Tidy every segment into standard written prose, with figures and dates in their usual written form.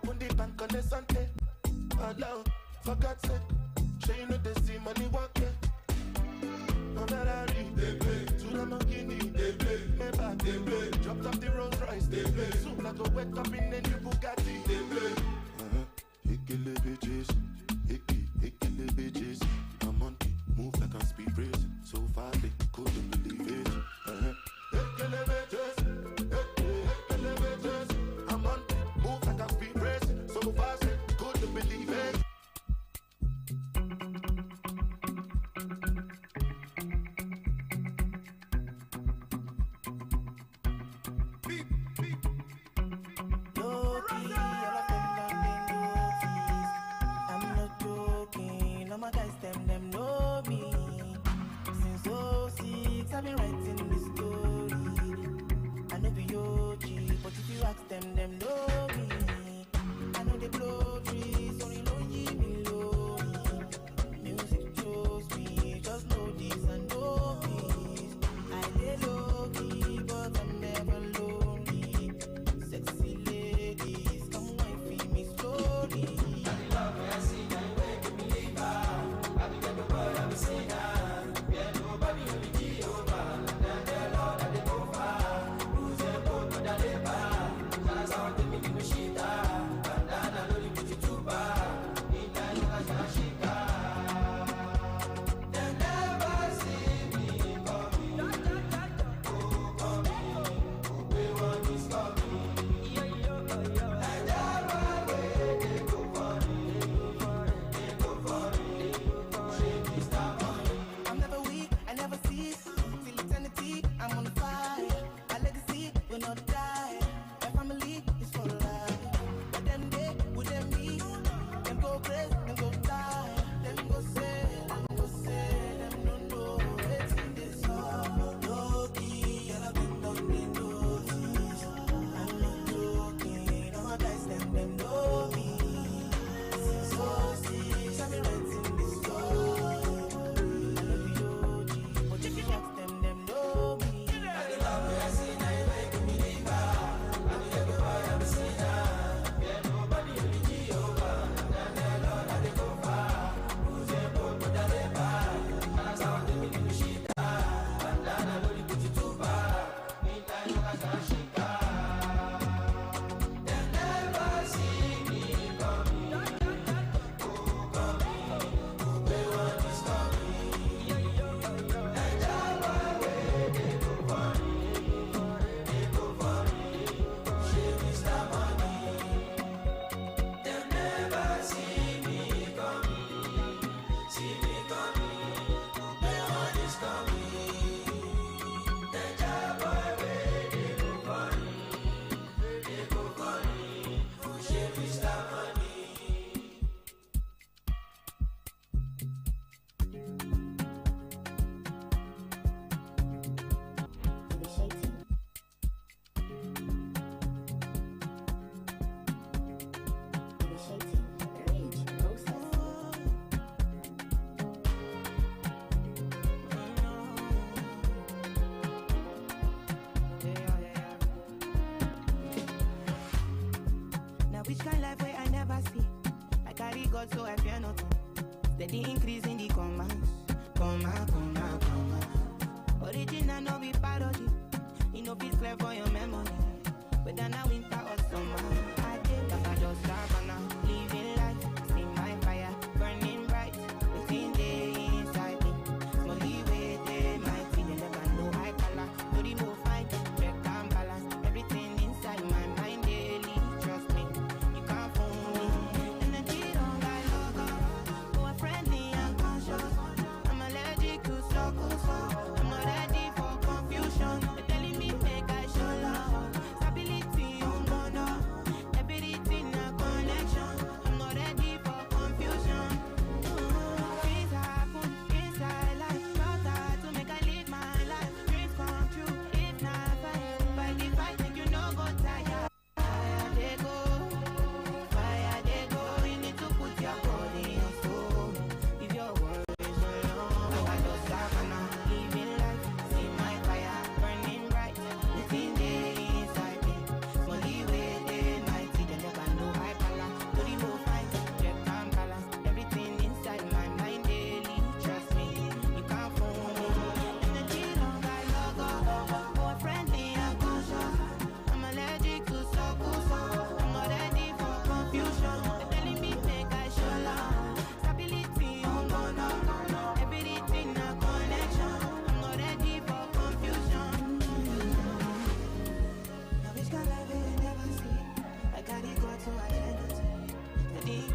open the bank on the Sunday. Allow, for God's sake. Sure you know they see money walk it. No Ferrari, they play. To the Lamborghini, they play. Maybach, they play. Dropped off the Rolls Royce, they play. Soon I go wake up in the new Bugatti, they play. Hickle bitches, hickle bitches. I'm on the move like I'm speed race. So far they couldn't believe it. Hickle bitches, hickle bitches. I'm on the move like I'm speed race. So far they couldn't believe it. I've been writing this story. I know be OG, but if you ask them know me. I know they blow trees, only know ye below me. Music chose me, just know this and know this. I lay low key, but I'm never lonely. Sexy ladies, come wine for me slowly. I love when I see my way, give me leave out. I be the boy, I be seen out. Yeah, nobody only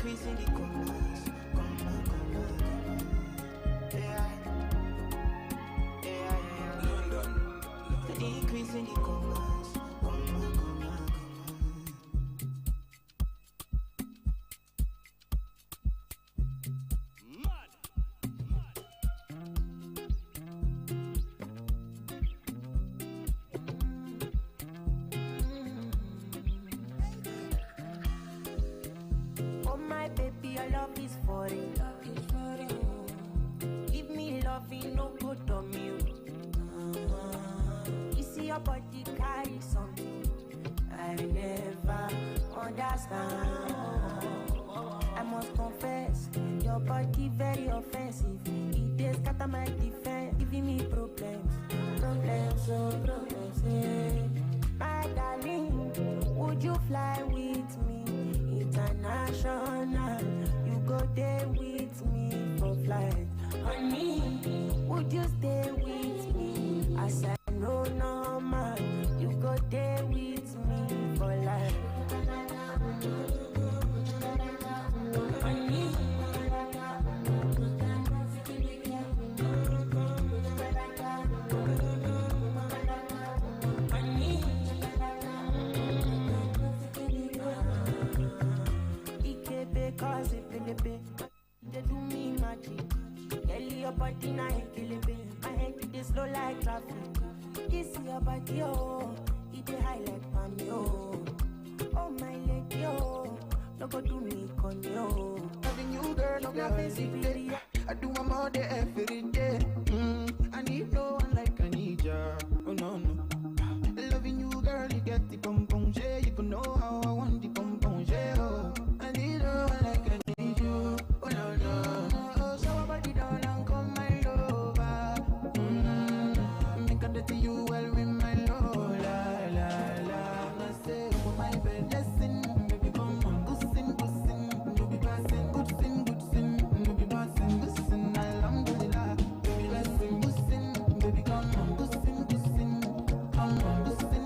increasing the commas. London. Steady increasing the commas. Oh my baby, your love is for it. Give me loving, no good on you. You see your body carry something I never understand. I must confess, your body very offensive. It is scatter my defense, giving me problems, yeah. My darling, would you fly with me international? You go there with me for flight. Honey, would you stay with me? As I know normal, you go there with me for life. Honey, cause it they do me magic. Girl, your body na killing. My head it slow like traffic. This your body, oh, it dey high like panyo. Oh my lady, oh, no go do me con yo. Having you, girl, of your basic. I do my more day every day. I need no one like I need ya. Oh no no. Loving you, girl, you get the pom pom yeah. You can know how I want the pom pom yeah. Oh, I need no one like I need you. Oh no no. Oh, show my body down and come my lover. Make a dirty you well with my love. La la la. I say for my bed, listen, baby, come on, good sin, no be passing, good sin, no be passing, good sin, alhamdulillah, baby, listen, good sin, baby, come on, good sin, come on, good sin,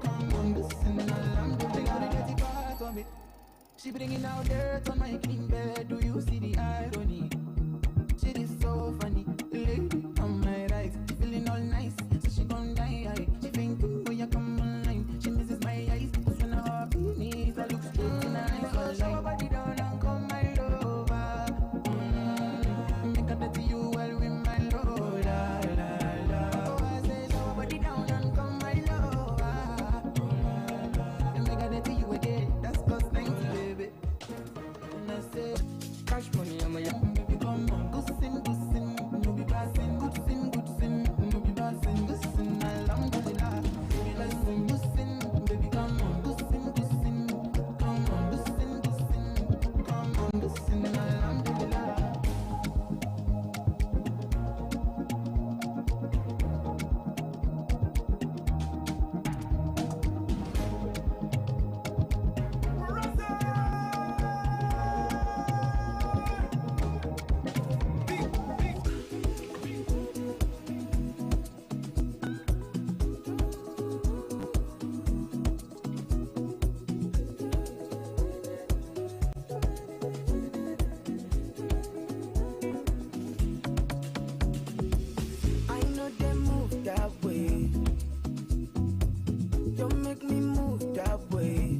come on, good sin, alhamdulillah, get it part of me. She bringing out dirt on my clean bed. Do you see the irony? She is so funny, lady on my right, she feeling all nice, so she gon' die. She thinking when you come online, she misses my eyes. Cause when I hop in knees, I look straight in her eyes. So show her body down and come my lover. Make her dirty you well with my love. La la la. Oh, I say show her body down and come my lover. And make her dirty you again. That's cost 90, baby. And I say cash money, I'm a young baby, come on, good sin, no be passing, good sin, no be passing, good sin, alhamdulillah, baby, listen, good sin, baby, come on, good sin, come on, good sin, come on, good sin, alhamdulillah. I know they move that way. Don't make me move that way.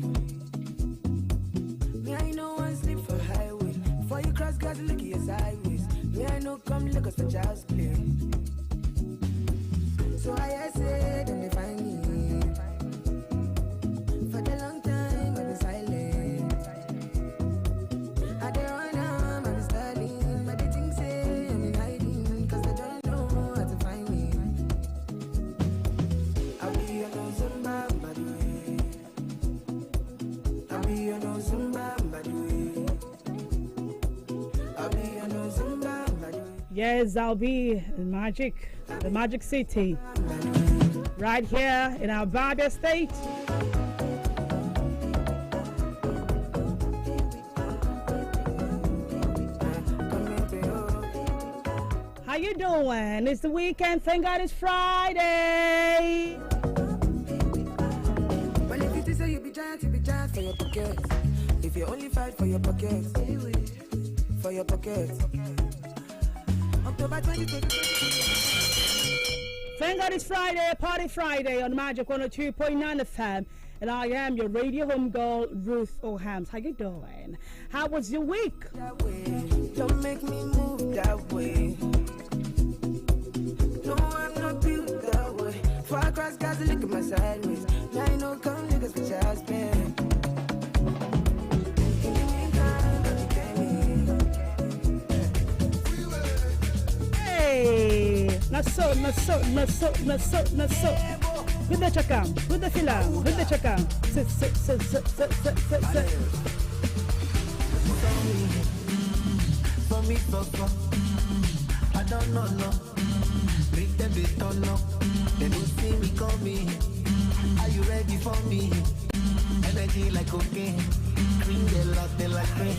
Me, I know one sleep for highway. Before you cross, guys, look at your sideways. Me, I know come look us for child's play. So I said, don't find me. For the long time, I've been silent. I don't run, I'm styling. But they think say I'm in hiding. Cause they don't know how to find me. I'll be your no Zumba, by the way. I'll be your no Zumba, by the way. I'll be your no Zumba, by the way. Yes, I'll be in the Magic City, right here in our Barber State. How you doing? It's the weekend. Thank God it's Friday. But if you say you be giant for your pockets. If if you only fight for your pocket, for your pocket. October 2020. Thank God it's Friday, Party Friday on Magic 102.9 FM. And I am your radio home girl, Ruth O'Hams. How you doing? How was your week? That way. Don't make me move that way. No, I'm not built that way. Far across guys, look at my sideways. Now I know come niggas for just been. Hey! Naso. With the chakam, with the filam, with the chakam. Sit. For me, I don't know, no. Make them be turn up. They don't see me coming. Are you ready for me? Energy like cocaine. Cream they like cream.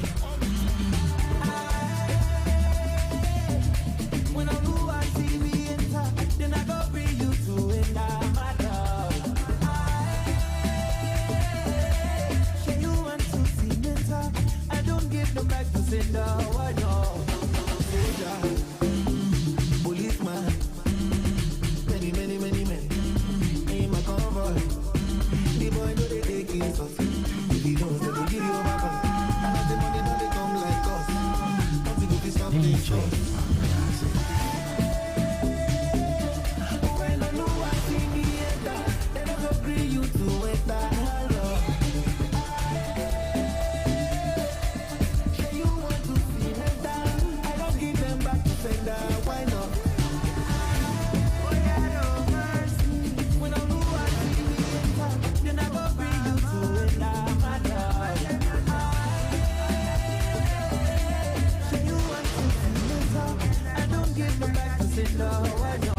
When I move, I see me enter. Then I go bring you to it now, my dog. Can you want to see mental? I don't give them back to sender. Why not? Policeman, many men in my convoy. The boy know they take it off. If he don't, they will give you back up. And as the money don't they come like us. Nothing will be stopping this show. When I know I see me enter, then I go bring you to enter. Say you want to see mental, I don't give them back to sender. Why not? When I know I see me enter, then I go bring you to enter. Say you want to see mental, I don't give them back to sender. Why not?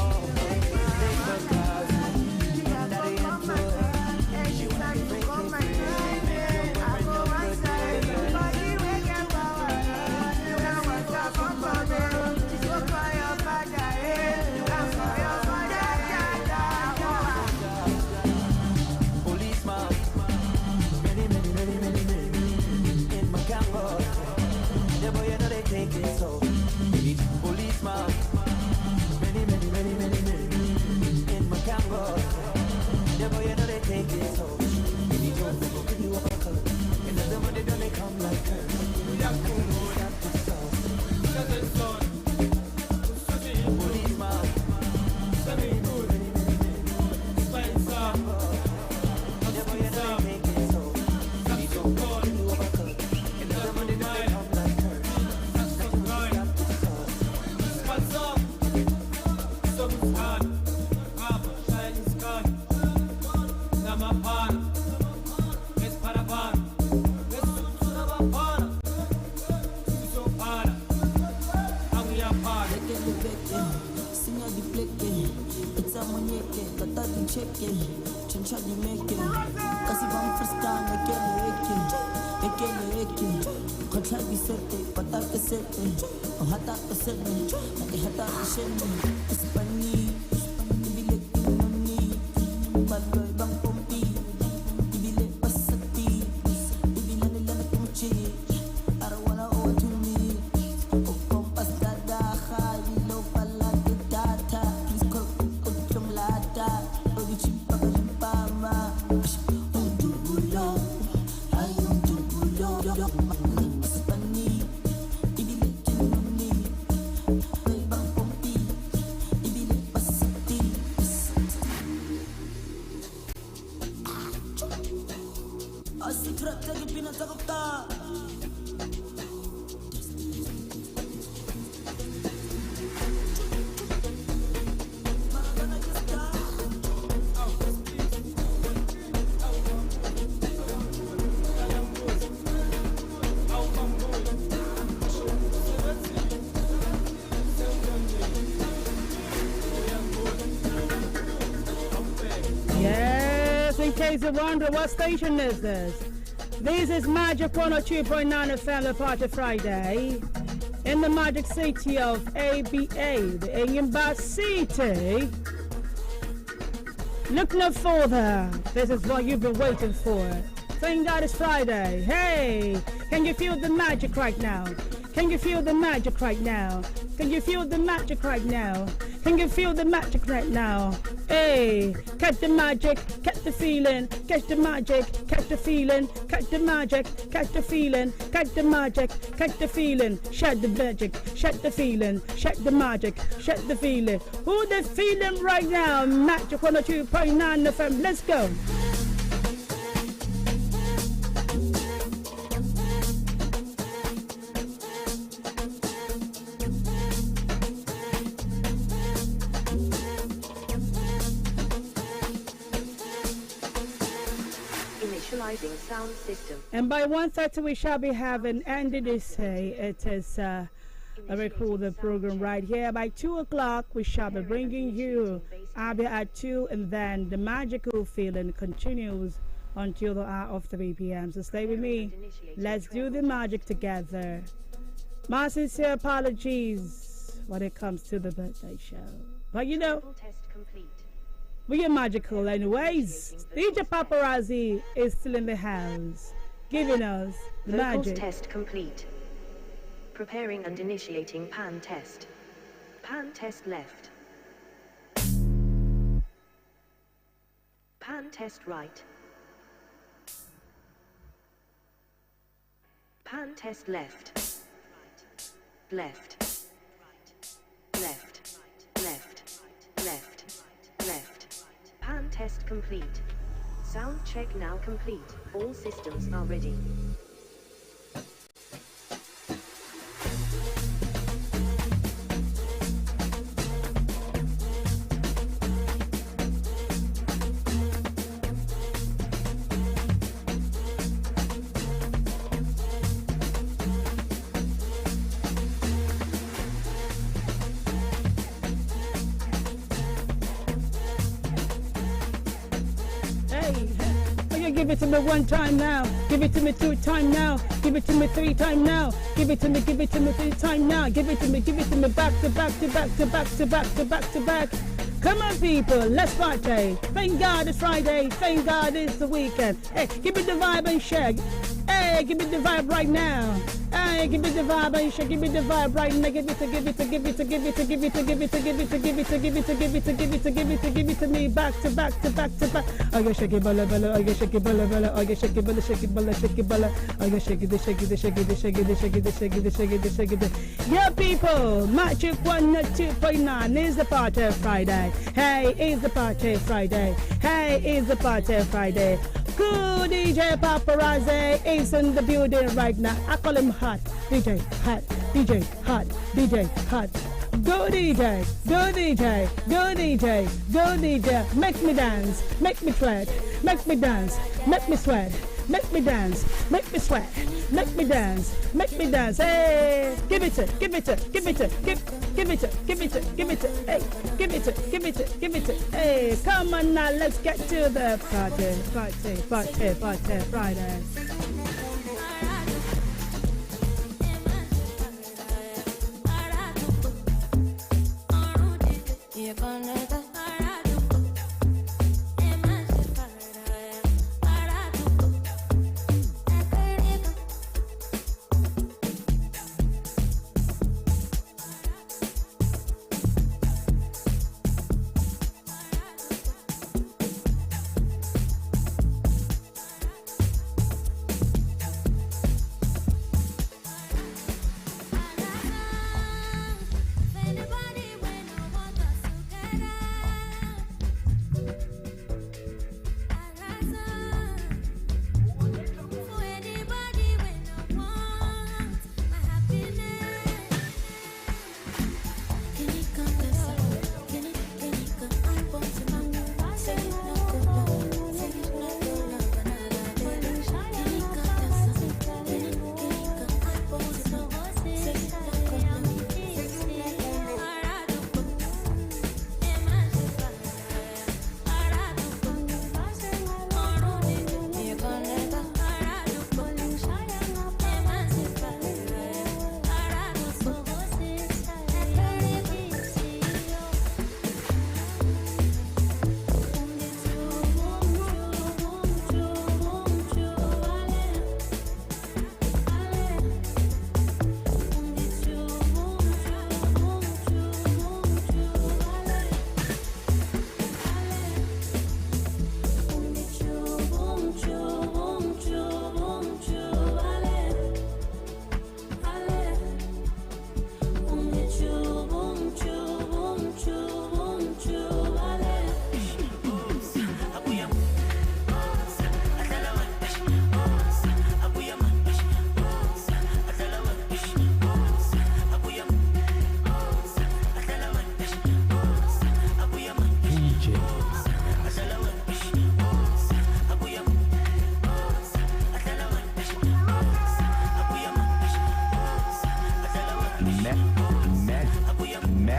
In case you wonder, what station is this? This is Magic 102.9 FM, the Party Friday, in the Magic City of ABA, the England City. Look no further. This is what you've been waiting for. Thank God it's Friday. Hey, can you feel the magic right now? Can you feel the magic right now? Can you feel the magic right now? Can you feel the magic right now? Hey, catch the magic, catch the feeling, catch the magic, catch the feeling, catch the magic, catch the feeling, catch the magic, catch the feeling, shake the magic, shake the feeling, shake the magic, shake the feeling. Who the feeling right now? Magic 102.9 FM. Let's go. Sound system. And by 1:30 we shall be having Andy Dissay. It is a recorded program right here. By 2 o'clock we shall be bringing you Abia at 2, and then the magical feeling continues until the hour of 3 p.m. So stay with me. Let's do the magic together. My sincere apologies when it comes to the birthday show. But you know, we are magical anyways. DJ Paparazzi is still in the house, giving us the Vocals magic. Test complete. Preparing and initiating pan test. Pan test left. Pan test right. Pan test left. Left. Left. Left. Left. Left. Pan test complete. Sound check now complete. All systems are ready. Give it to me 1 time now. Give it to me 2 time now. Give it to me 3 time now. Give it to me 3 time now. Give it to me back to back to back to back to back to back to back. Come on, people, let's party. Thank God it's Friday. Thank God it's the weekend. Hey, give me the vibe and share. Hey, give me the vibe right now. Hey, give me the vibe and share. Give me the vibe right now. Give it to me back to back to back to back. I get shake it, bella, bella. I get shake it, bella, bella. I get shake it, bella, shake it, bella, shake it, bella. I get shake it, shake it, shake it, shake it, shake it, shake it, shake it, shake it. Yeah, people, Magic 102.9 is the party Friday. Hey, it's the party Friday. Hey, it's the party Friday. Good DJ Paparazzi is in the building right now. I call him Hot DJ, Hot DJ, Hot DJ, Hot. Go DJ, go DJ, go DJ, go DJ. Make me dance, make me sweat, make me dance, make me sweat. Make me dance, make me sweat, make me dance, make me dance. Hey, give it to, give it to, give it to, give it to, give it to, give it to, hey, give it to, give it to, give it to. Hey, come on now, let's get to the party, party, party, party, Friday.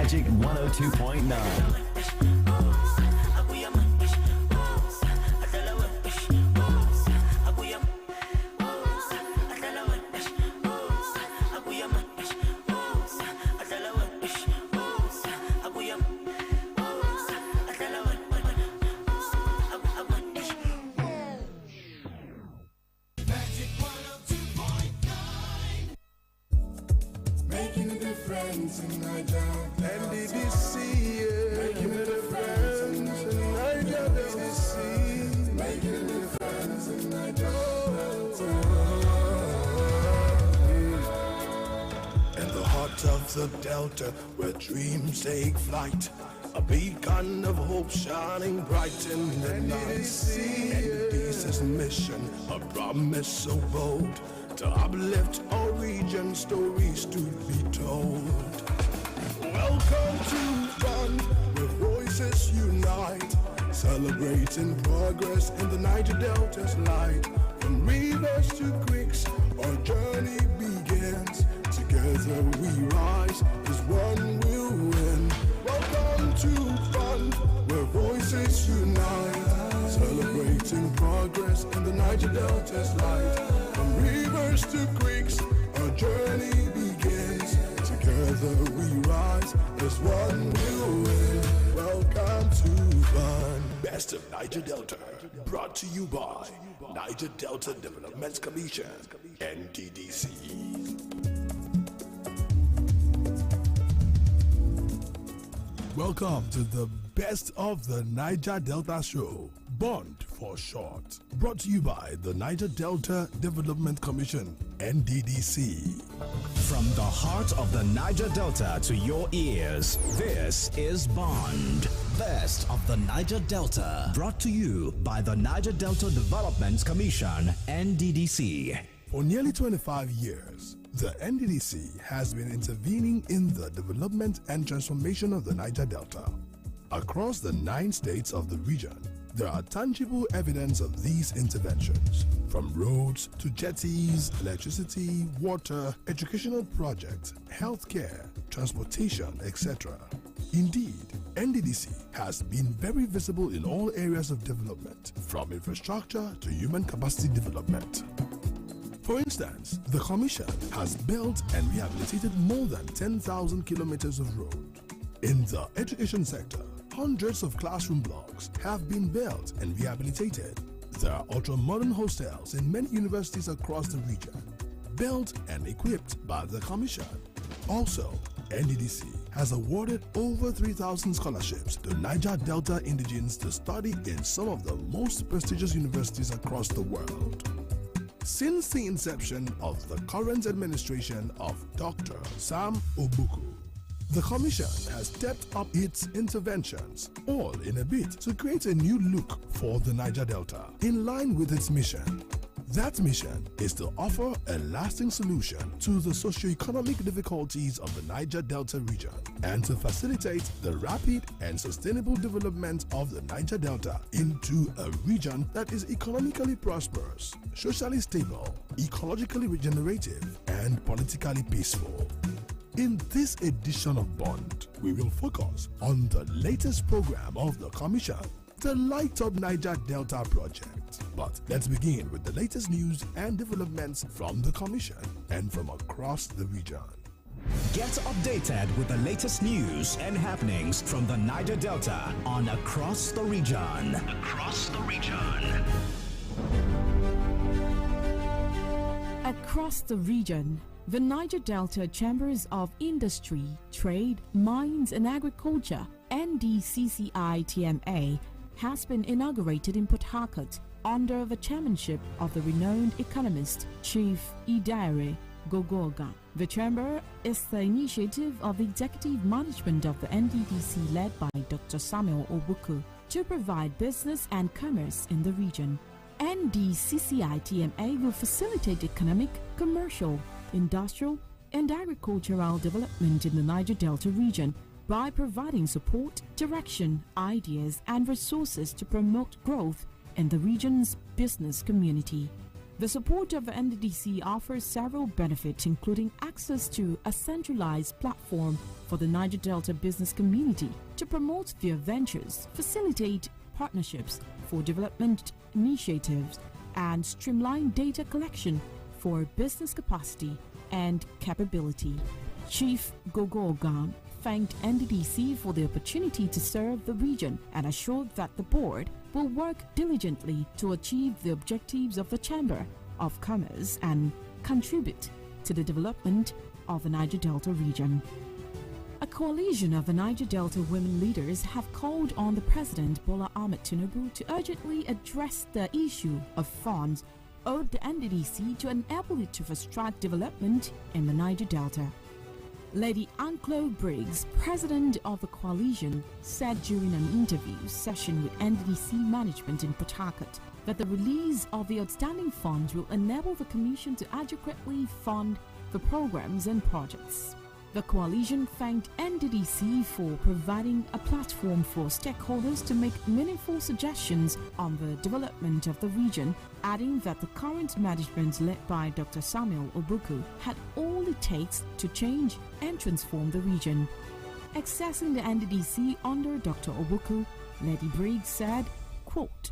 Magic 102.9. Making a difference in Niger. NDDC, yeah. Making a difference in Niger. NDDC, making a difference in Niger. In the heart of the Delta, where dreams take flight, a beacon of hope shining bright in the night. NDDC's mission, a promise so bold, to uplift our region, stories to be told. Welcome to Fun, where voices unite, celebrating progress in the Niger Delta's light. From rivers to creeks, our journey begins. Together we rise, as one will win. Welcome to Fun, where voices unite, celebrating progress in the Niger Delta's light. From rivers to creeks, our journey begins. Together we rise, as one will win. Welcome to Fun. Best of Niger Delta, brought to you by Niger Delta Development Commission, NDDC. Welcome to the Best of the Niger Delta Show, Bond for short. Brought to you by the Niger Delta Development Commission, NDDC. From the heart of the Niger Delta to your ears, this is Bond. Best of the Niger Delta. Brought to you by the Niger Delta Development Commission, NDDC. For nearly 25 years, the NDDC has been intervening in the development and transformation of the Niger Delta. Across the 9 states of the region, there are tangible evidence of these interventions, from roads to jetties, electricity, water, educational projects, healthcare, transportation, etc. Indeed, NDDC has been very visible in all areas of development, from infrastructure to human capacity development. For instance, the Commission has built and rehabilitated more than 10,000 kilometers of road. In the education sector, hundreds of classroom blocks have been built and rehabilitated. There are ultra-modern hostels in many universities across the region, built and equipped by the Commission. Also, NDDC has awarded over 3,000 scholarships to Niger Delta indigenes to study in some of the most prestigious universities across the world. Since the inception of the current administration of Dr. Sam Obuku, the Commission has stepped up its interventions, all in a bid to create a new look for the Niger Delta, in line with its mission. That mission is to offer a lasting solution to the socio-economic difficulties of the Niger Delta region and to facilitate the rapid and sustainable development of the Niger Delta into a region that is economically prosperous, socially stable, ecologically regenerative, and politically peaceful. In this edition of Bond, we will focus on the latest program of the Commission, the Light Up Niger Delta project. But let's begin with the latest news and developments from the Commission and from across the region. Get updated with the latest news and happenings from the Niger Delta on Across the Region. Across the Region. Across the region, the Niger Delta Chambers of Industry, Trade, Mines and Agriculture, NDCCI-TMA, has been inaugurated in Port Harcourt under the chairmanship of the renowned economist Chief Idare Gogoga. The chamber is the initiative of the executive management of the NDDC led by Dr. Samuel Obuku to provide business and commerce in the region. NDCCI-TMA will facilitate economic, commercial, industrial and agricultural development in the Niger Delta region by providing support, direction, ideas and resources to promote growth in the region's business community. The support of the NDDC offers several benefits, including access to a centralized platform for the Niger Delta business community to promote their ventures, facilitate partnerships for development initiatives, and streamline data collection for business capacity and capability. Chief Gogoga thanked NDDC for the opportunity to serve the region and assured that the board will work diligently to achieve the objectives of the Chamber of Commerce and contribute to the development of the Niger Delta region. A coalition of the Niger Delta women leaders have called on the President Bola Ahmed Tinubu to urgently address the issue of funds owed the NDDC to enable it to fast-track development in the Niger Delta. Lady Anclo Briggs, president of the coalition, said during an interview session with NDDC management in Port Harcourt that the release of the outstanding funds will enable the Commission to adequately fund the programs and projects. The coalition thanked NDDC for providing a platform for stakeholders to make meaningful suggestions on the development of the region, adding that the current management led by Dr. Samuel Obuku had all it takes to change and transform the region. Accessing the NDDC under Dr. Obuku, Lady Briggs said, quote,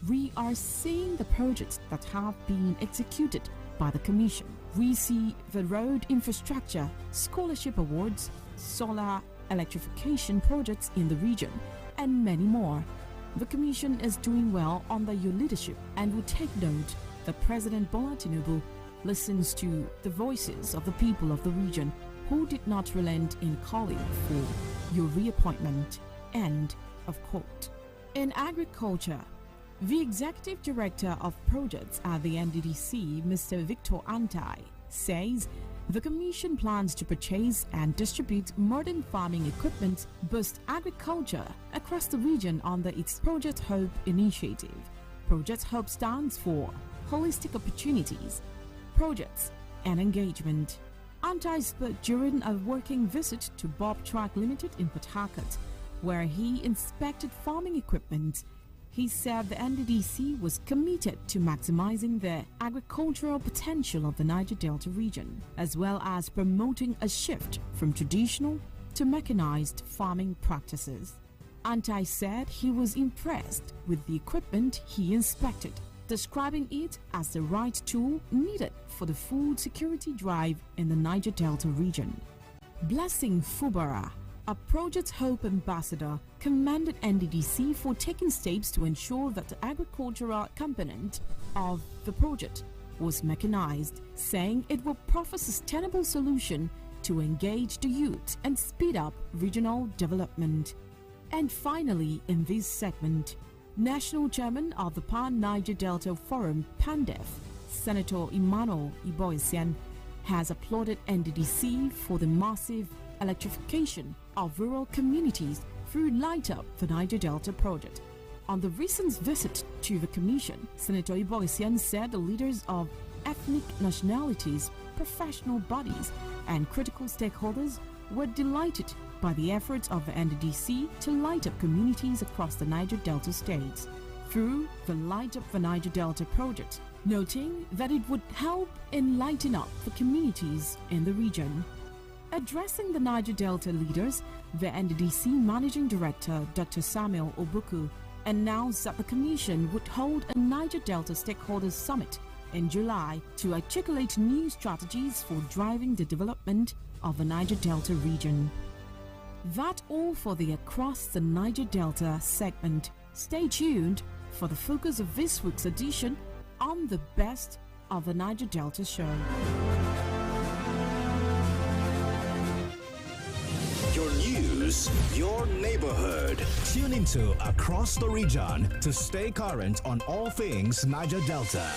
"We are seeing the projects that have been executed by the Commission. We see the road infrastructure, scholarship awards, solar electrification projects in the region, and many more. The Commission is doing well under your leadership and will take note that President Bola Tinubu listens to the voices of the people of the region who did not relent in calling for your reappointment." End of quote. In agriculture, the Executive Director of Projects at the NDDC, Mr. Victor Antai, says the Commission plans to purchase and distribute modern farming equipment, boost agriculture across the region under its Project Hope initiative. Project Hope stands for Holistic Opportunities, Projects and Engagement. Antai spoke during a working visit to Bob Track Limited in Port Harcourt, where he inspected farming equipment. He said the NDDC was committed to maximizing the agricultural potential of the Niger Delta region, as well as promoting a shift from traditional to mechanized farming practices. Antai said he was impressed with the equipment he inspected, describing it as the right tool needed for the food security drive in the Niger Delta region. Blessing Fubara, a Project Hope ambassador, commended NDDC for taking steps to ensure that the agricultural component of the project was mechanized, saying it will offer a sustainable solution to engage the youth and speed up regional development. And finally, in this segment, National Chairman of the Pan-Niger Delta Forum, PANDEF, Senator Emmanuel Iboisian, has applauded NDDC for the massive electrification of rural communities through Light Up the Niger Delta project. On the recent visit to the Commission, Senator Iboisian said the leaders of ethnic nationalities, professional bodies, and critical stakeholders were delighted by the efforts of the NDDC to light up communities across the Niger Delta states through the Light Up the Niger Delta project, noting that it would help in lighting up the communities in the region. Addressing the Niger Delta leaders, the NDDC Managing Director, Dr. Samuel Obuku, announced that the Commission would hold a Niger Delta Stakeholders Summit in July to articulate new strategies for driving the development of the Niger Delta region. That's all for the Across the Niger Delta segment. Stay tuned for the focus of this week's edition on the Best of the Niger Delta show. Your news, your neighborhood. Tune into Across the Region to stay current on all things Niger Delta.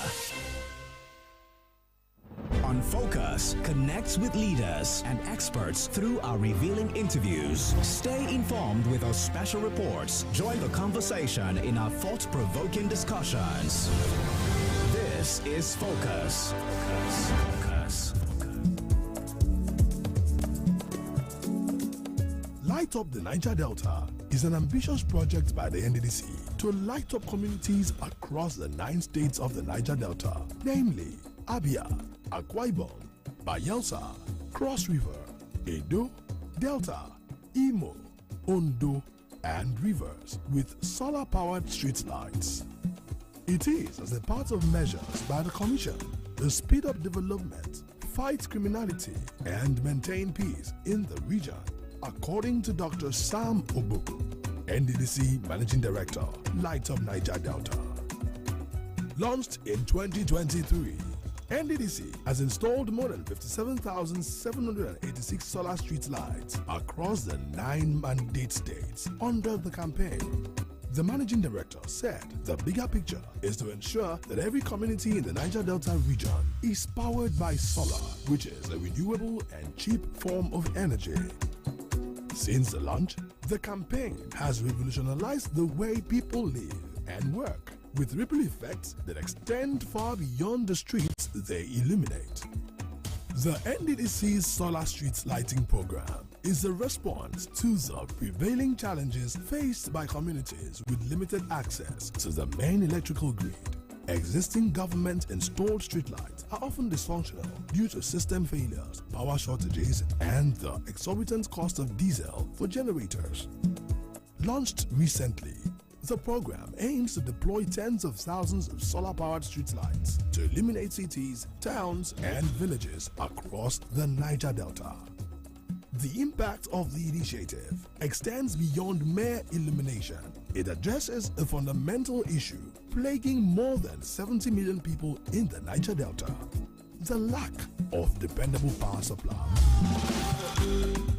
On Focus, connect with leaders and experts through our revealing interviews. Stay informed with our special reports. Join the conversation in our thought-provoking discussions. This is Focus. Focus. Light Up the Niger Delta is an ambitious project by the NDDC to light up communities across the 9 states of the Niger Delta, namely Abia, Akwa Ibom, Bayelsa, Cross River, Edo, Delta, Imo, Ondo, and Rivers with solar-powered street lights. It is as a part of measures by the Commission to speed up development, fight criminality, and maintain peace in the region, according to Dr. Sam Obuku, NDDC Managing Director, Light Up Niger Delta. Launched in 2023, NDDC has installed more than 57,786 solar street lights across the 9 mandate states under the campaign. The Managing Director said the bigger picture is to ensure that every community in the Niger Delta region is powered by solar, which is a renewable and cheap form of energy. Since the launch, the campaign has revolutionized the way people live and work, with ripple effects that extend far beyond the streets they illuminate. The NDDC's Solar Street Lighting Program is a response to the prevailing challenges faced by communities with limited access to the main electrical grid. Existing government-installed streetlights are often dysfunctional due to system failures, power shortages, and the exorbitant cost of diesel for generators. Launched recently, the program aims to deploy tens of thousands of solar-powered streetlights to illuminate cities, towns, and villages across the Niger Delta. The impact of the initiative extends beyond mere illumination. It addresses a fundamental issue plaguing more than 70 million people in the Niger Delta: the lack of dependable power supply.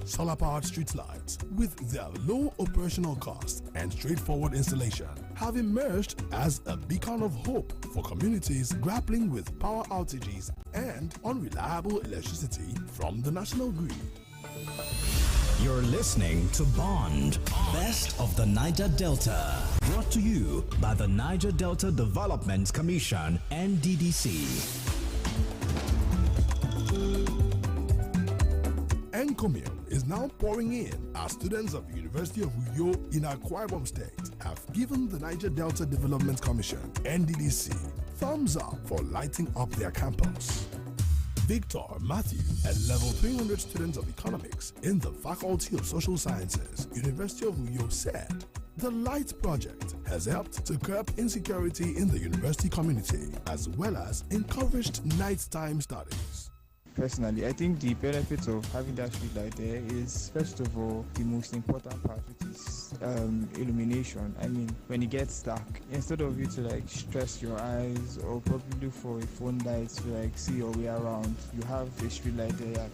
Solar-powered streetlights, with their low operational cost and straightforward installation, have emerged as a beacon of hope for communities grappling with power outages and unreliable electricity from the national grid. You're listening to Bond, Best of the Niger Delta, brought to you by the Niger Delta Development Commission, NDDC. Encomium is now pouring in as students of the University of Uyo in Akwa Ibom State have given the Niger Delta Development Commission, NDDC, thumbs up for lighting up their campus. Victor Matthew, a level 300 student of economics in the Faculty of Social Sciences, University of Uyo, said the Light Project has helped to curb insecurity in the university community as well as encouraged nighttime studies. Personally, I think the benefits of having that street light there is, first of all, the most important part, which is illumination. I mean, when it gets dark, instead of you to like stress your eyes or probably look for a phone light to like see your way around, you have a street light there that,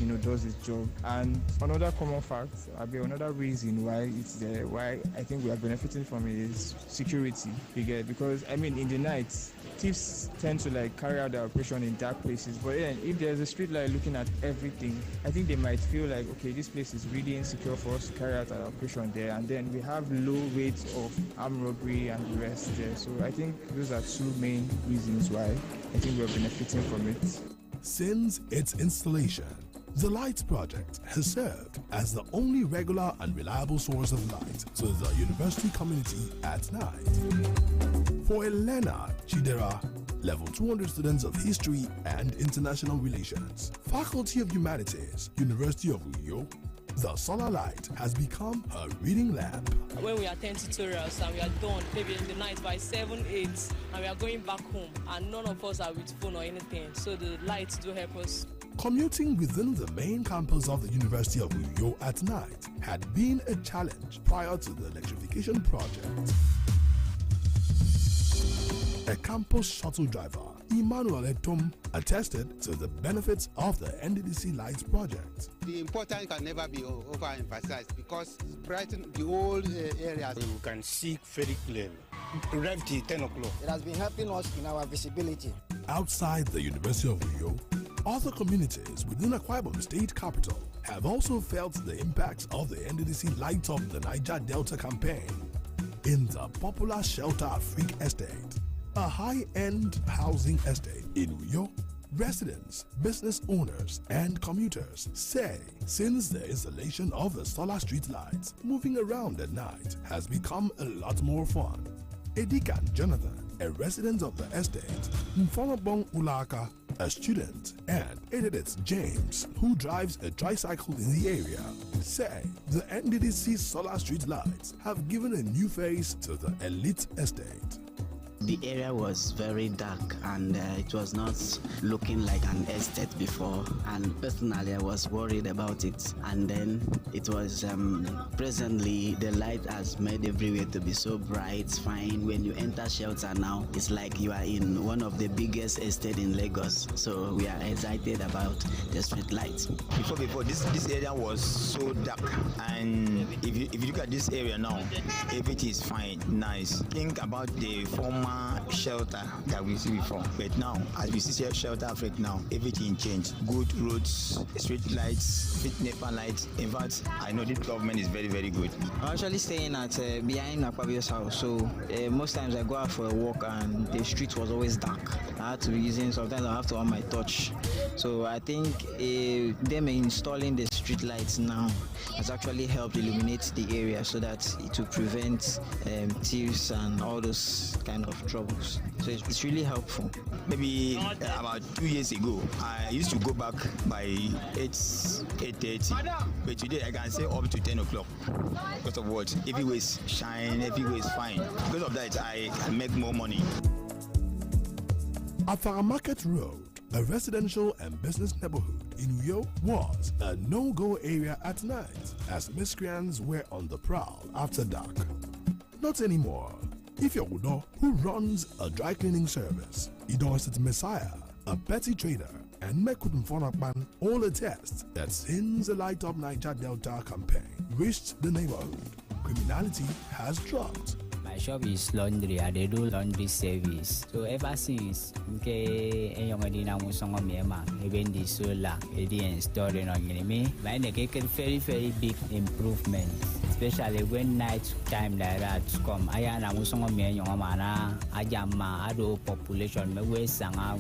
you know, does its job. And another common fact, another reason why it's there, why I think we are benefiting from it, is security. You get, because I mean, in the night, thieves tend to like carry out their operation in dark places, but then if there's a street light looking at everything, I think they might feel like, okay, this place is really insecure for us to carry out our operation there, and then we have low rates of armed robbery and the rest there. So I think those are two main reasons why I think we're benefiting from it. Since its installation, the Light Project has served as the only regular and reliable source of light to the university community at night. For Elena Chidera, level 200 students of History and International Relations, Faculty of Humanities, University of Uyo, the solar light has become her reading lamp. When we attend tutorials and we are done, maybe in the night by 7, 8, and we are going back home, and none of us are with phone or anything, so the lights do help us. Commuting within the main campus of the University of Uyo at night had been a challenge prior to the electrification project. A campus shuttle driver, Emmanuel Etom, attested to the benefits of the NDDC Lights project. The importance can never be overemphasized because it's brightening the whole area. You can see very clearly. Right till 10 o'clock. It has been helping us in our visibility. Outside the University of Uyo, other communities within Akwa Ibom State Capital have also felt the impact of the NDDC Light Up the Niger Delta campaign. In the popular Shelter Afrique Estate, a high-end housing estate in Uyo, Residents, business owners, and commuters say since the installation of the solar street lights, moving around at night has become a lot more fun. Edikan Jonathan, a resident of the estate, Mfonobong Ulaka, a student, and Edith James, who drives a tricycle in the area, say the NDDC solar street lights have given a new face to the elite estate. The area was very dark and it was not looking like an estate before, and personally I was worried about it. And then it was presently the light has made everywhere to be so bright, fine. When you enter shelter now, it's like you are in one of the biggest estates in Lagos. So we are excited about the street lights. Before this area was so dark, and if you look at this area now, everything is fine, nice. Think about the former shelter that we see before, but now as we see shelter right now, everything changed. Good roads, street lights, street NEPA lights. In fact, I know this government is very, very good. I'm actually staying at behind Akpabio's house, so most times I go out for a walk and the street was always dark. I had to be using, sometimes I have to on my torch. So I think them installing the street lights now has actually helped illuminate the area so that it will prevent thieves and all those kind of troubles. So it's really helpful. Maybe about 2 years ago, I used to go back by 8:30, but today I can say up to 10 o'clock. Because of what? Everywhere is shine, everywhere is fine. Because of that, I can make more money. Afara Market Road, a residential and business neighborhood in Uyo, was a no-go area at night as miscreants were on the prowl after dark. Not anymore. Ifyogudo, who runs a dry cleaning service, Idosit Messiah, a petty trader, and Mekut Mfonakban all attest that since the Light Up Niger Delta campaign reached the neighborhood, criminality has dropped. My shop is laundry. I do laundry service. So ever since even the solar installing on me, I get very big improvement. Especially when night time like that come. I am a population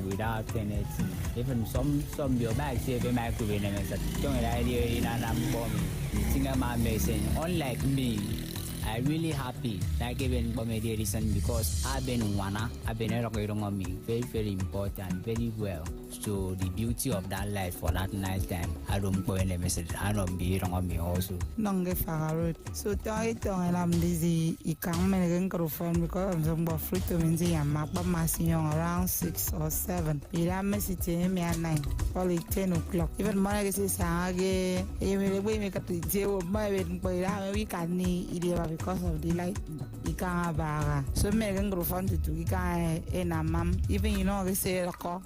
without anything. Even some your bags even microwave unlike me. I'm really happy that given comedy reason because I've been on me very important, very well. So the beauty of that life for that night time, I don't go in a message. I don't be on me also. Nonge fagarut. So tong I'm busy. I can't make a phone because I'm some free to menzi and map around 6 or 7. I'm messaging me at 9, probably 10 o'clock. Even more I say sage. Even we make a deal with my we can need because of the light. I can't baga. So make a phone to do. I can't in a mum. Even you know they say a call.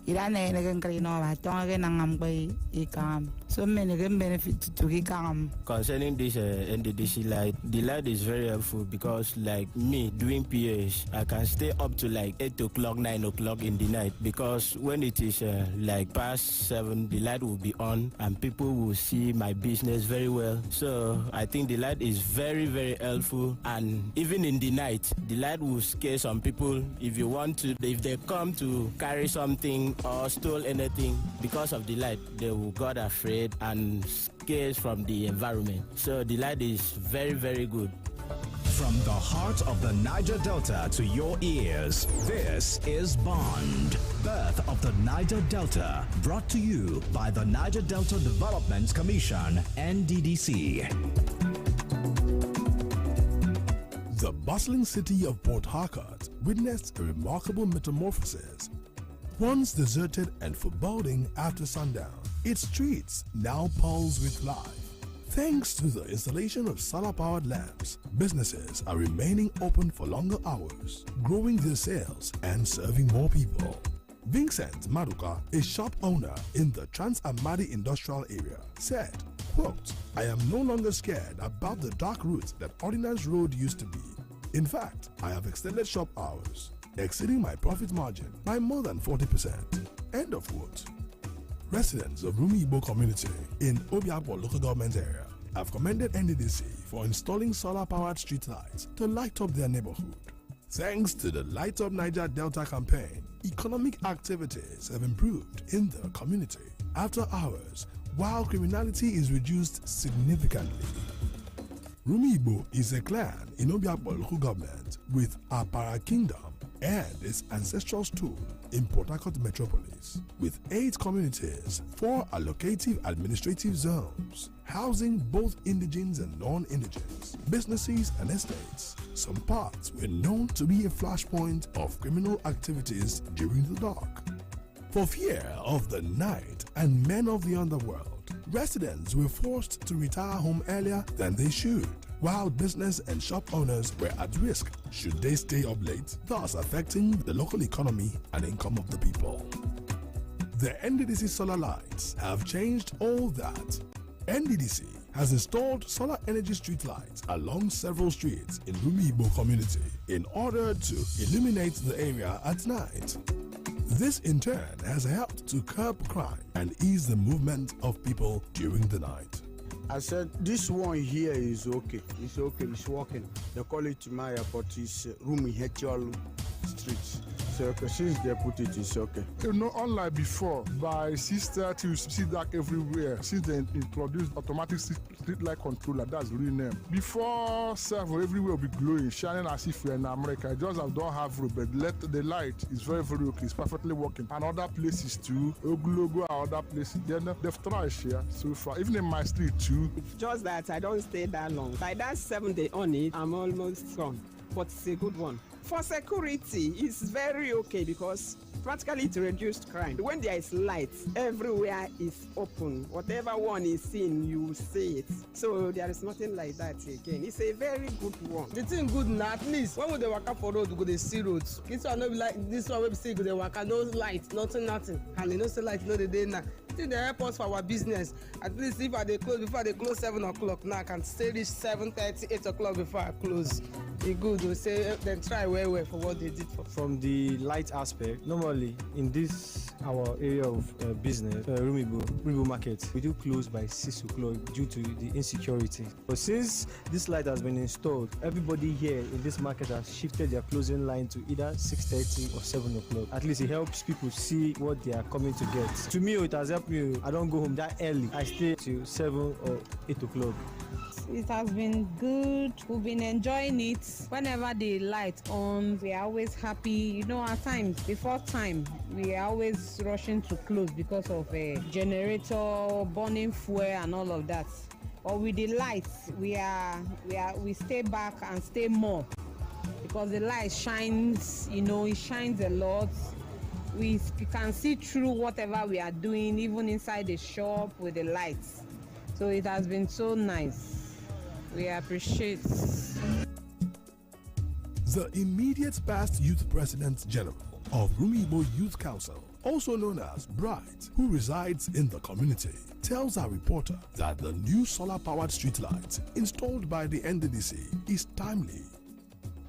So many benefit to Gikam. Concerning this NDDC light, the light is very helpful because like me doing PH, I can stay up to like 8 o'clock, 9 o'clock in the night because when it is like past 7, the light will be on and people will see my business very well. So I think the light is very helpful, and even in the night, the light will scare some people if they come to carry something or stole anything. Because of the light, they will got afraid and scared from the environment. So the light is very good. From the heart of the Niger Delta to your ears, this is Bond, Birth of the Niger Delta, brought to you by the Niger Delta Development Commission, NDDC. The bustling city of Port Harcourt witnessed a remarkable metamorphosis. Once deserted and foreboding after sundown, its streets now pulse with life. Thanks to the installation of solar-powered lamps, businesses are remaining open for longer hours, growing their sales and serving more people. Vincent Maduka, a shop owner in the Trans-Amadi industrial area, said, quote, "I am no longer scared about the dark route that Ordnance Road used to be. In fact, I have extended shop hours, exceeding my profit margin by more than 40%. End of quote. Residents of Rumi Igbo community in Obiakpo local government area have commended NDDC for installing solar-powered street lights to light up their neighborhood. Thanks to the Light Up Niger Delta campaign, economic activities have improved in the community. After hours, while criminality is reduced significantly. Rumibo is a clan in Obiakpo local government with Apara Kingdom and its ancestral stool in Port Harcourt metropolis, with 8 communities, 4 allocative administrative zones, housing both indigenes and non-indigenes, businesses and estates. Some parts were known to be a flashpoint of criminal activities during the dark. For fear of the night and men of the underworld, residents were forced to retire home earlier than they should, while business and shop owners were at risk should they stay up late, thus affecting the local economy and income of the people. The NDDC solar lights have changed all that. NDDC has installed solar energy street lights along several streets in Rumibo community in order to illuminate the area at night. This in turn has helped to curb crime and ease the movement of people during the night. I said this one here is okay. It's okay. It's working. They call it Maya, but it's Rumi Hetiol Street. So since they put it, it's okay. You know, unlike before, by 6:30 you see dark everywhere. Since they introduced automatic street light controller, that's the real name. Before 7, everywhere will be glowing, shining as if you're in America. Just don't have road, but the light is very, very okay. It's perfectly working. And other places too, Oglogo and other places, they've tried here so far. Even in my street too. It's just that I don't stay that long. By that 7 day on it, I'm almost gone. But it's a good one. For security, it's very okay because practically it reduced crime. When there is light, everywhere is open. Whatever one is seen, you see it. So there is nothing like that again. It's a very good one. The thing good now, at least when they walk up for road, go they see roads. This one no be like this one we say go they walk no light, nothing. And they no say light, no the day now. They help us for our business. At least if they close before they close 7 o'clock, now I can stay reach 7:30, 8 o'clock before I close. It's good. We say then try well for what they did for. From the light aspect, normally in this our area of business, Rumibo Market, we do close by 6 o'clock due to the insecurity. But since this light has been installed, everybody here in this market has shifted their closing line to either 6:30 or 7 o'clock. At least it helps people see what they are coming to get. To me, it has helped me. I don't go home that early. I stay till 7 or 8 o'clock. It has been good. We've been enjoying it. Whenever the light on, we are always happy. You know, at times, before time, we are always rushing to close because of a generator, burning fuel and all of that. But with the lights, we stay back and stay more because the light shines, you know, it shines a lot. We can see through whatever we are doing, even inside the shop with the lights. So it has been so nice. We appreciate. The immediate past youth president general of Rumibo Youth Council, also known as Bright, who resides in the community, tells our reporter that the new solar-powered streetlight installed by the NDDC is timely.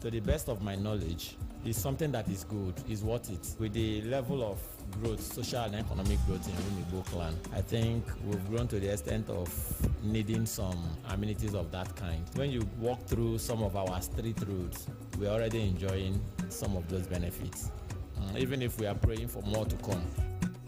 To the best of my knowledge, it's something that is good, is worth it. With the level of growth, social and economic growth in Rumibo clan, I think we've grown to the extent of needing some amenities of that kind. When you walk through some of our street roads, we're already enjoying some of those benefits, even if we are praying for more to come.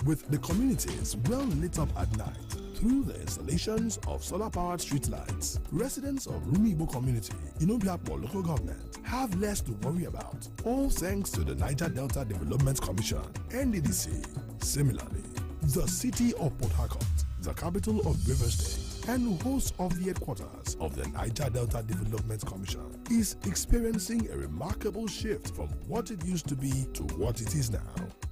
With the communities well lit up at night through the installations of solar-powered streetlights, residents of Rumibo community in Obiakpo local government have less to worry about, all thanks to the Niger Delta Development Commission, NDDC. Similarly, the city of Port Harcourt, the capital of River State, and host of the headquarters of the Niger Delta Development Commission, is experiencing a remarkable shift from what it used to be to what it is now.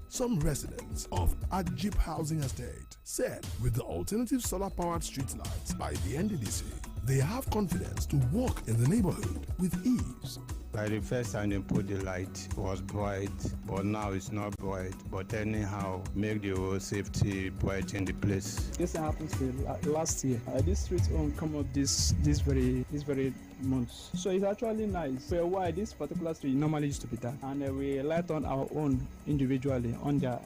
Some residents of Ajip Housing Estate said with the alternative solar-powered streetlights by the NDDC, they have confidence to walk in the neighborhood with ease. Like the first time they put the light, it was bright, but now it's not bright. But anyhow, make the whole safety bright in the place. This happened last year. This street come up this very months. So it's actually nice. For a while, this particular street normally used to be dark, and we light on our own individually on their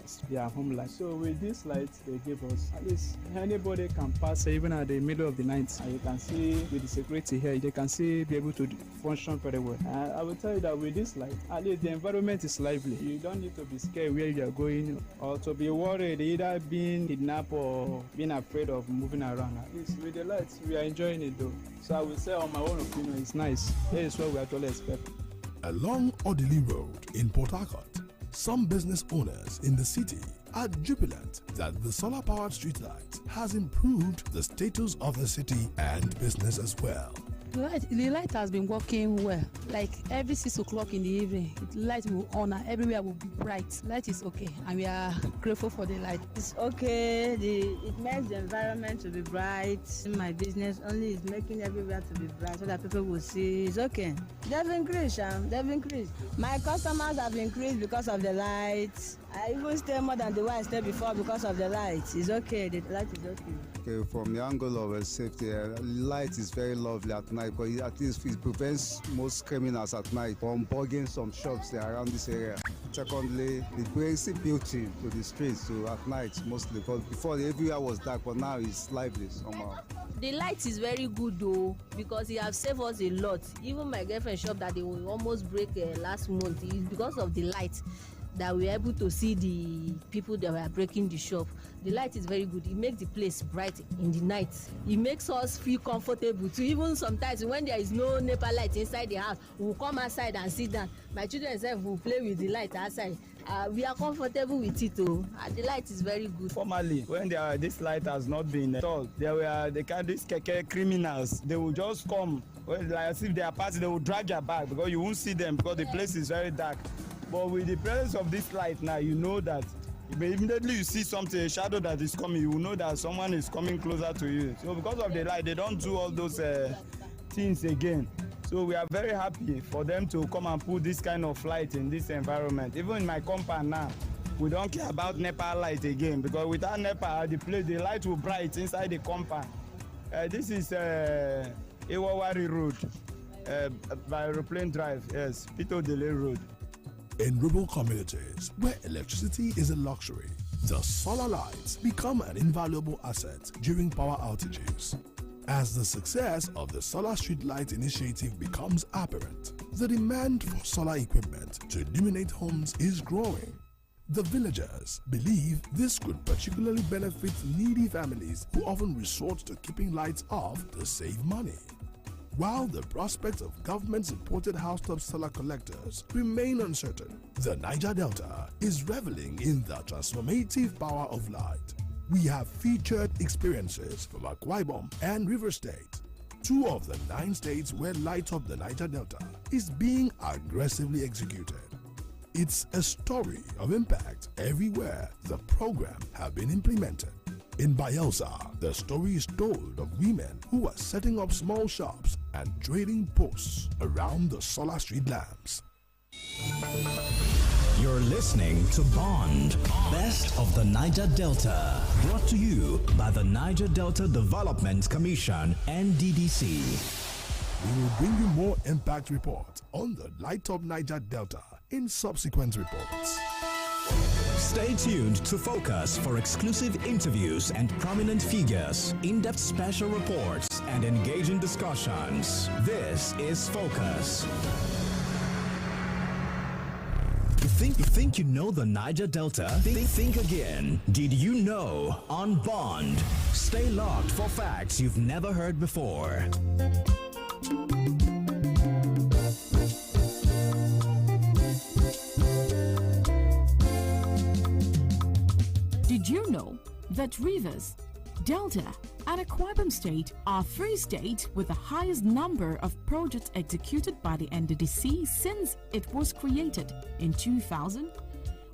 home light. So with this light they give us, at least anybody can pass even at the middle of the night, and you can see with the security here, they can see be able to function very well. And I will tell you that with this light, at least the environment is lively. You don't need to be scared where you are going or to be worried either being kidnapped or being afraid of moving around. At least with the lights, we are enjoying it though. So I will say on my own opinion, it's nice. That is what we actually expect. Along Odili Road in Port Harcourt, some business owners in the city are jubilant that the solar-powered streetlight has improved the status of the city and business as well. The light has been working well. Like every 6 o'clock in the evening, the light will on and everywhere will be bright. Light is okay, and we are grateful for the light. It's okay. It makes the environment to be bright. My business only is making everywhere to be bright so that people will see. It's okay. They've increased, They've increased. My customers have increased because of the lights. I even stay more than the way I stayed before because of the lights. It's okay. The light is okay. Okay, from the angle of safety, light is very lovely at night, but at least it prevents most criminals at night from bugging some shops that are around this area. Secondly, it brings beauty to the streets at night mostly, because before everywhere was dark, but now it's lively somehow. The light is very good though, because it has saved us a lot. Even my girlfriend shop that they will almost break last month is because of the light that we are able to see the people that were breaking the shop. The light is very good. It makes the place bright in the night. It makes us feel comfortable too. Even sometimes when there is no NEPA light inside the house, we'll come outside and sit down. My children themselves will play with the light outside. We are comfortable with it too. The light is very good. Formerly, when this light has not been installed, they can these keke criminals. They will just come. Well, like as if they are passing, they will drag your bag because you won't see them because the place is very dark. But with the presence of this light now, you know that immediately you see something, a shadow that is coming, you will know that someone is coming closer to you. So because of the light, they don't do all those things again. So we are very happy for them to come and put this kind of light in this environment. Even in my compound now, we don't care about NEPA light again, because without NEPA, the light will bright inside the compound. This is Iwawari Road, by Aeroplane Drive, yes, Pito Delay Road. In rural communities where electricity is a luxury, the solar lights become an invaluable asset during power outages. As the success of the Solar Street Light initiative becomes apparent, the demand for solar equipment to illuminate homes is growing. The villagers believe this could particularly benefit needy families who often resort to keeping lights off to save money. While the prospects of government-supported housetop solar collectors remain uncertain, the Niger Delta is reveling in the transformative power of light. We have featured experiences from Akwa Ibom and River State, 2 of the 9 states where Light Up the Niger Delta is being aggressively executed. It's a story of impact everywhere the program has been implemented. In Bayelsa, the story is told of women who are setting up small shops and trading posts around the solar street lamps. You're listening to Bond, Best of the Niger Delta, brought to you by the Niger Delta Development Commission, NDDC. We will bring you more impact reports on the Light Up Niger Delta in subsequent reports. Stay tuned to Focus for exclusive interviews and prominent figures, in-depth special reports, and engaging discussions. This is Focus. You think you know the Niger Delta? Think again. Did you know? On Bond. Stay locked for facts you've never heard before. Did you know that Rivers, Delta, and Akwa Ibom State are 3 states with the highest number of projects executed by the NDDC since it was created in 2000,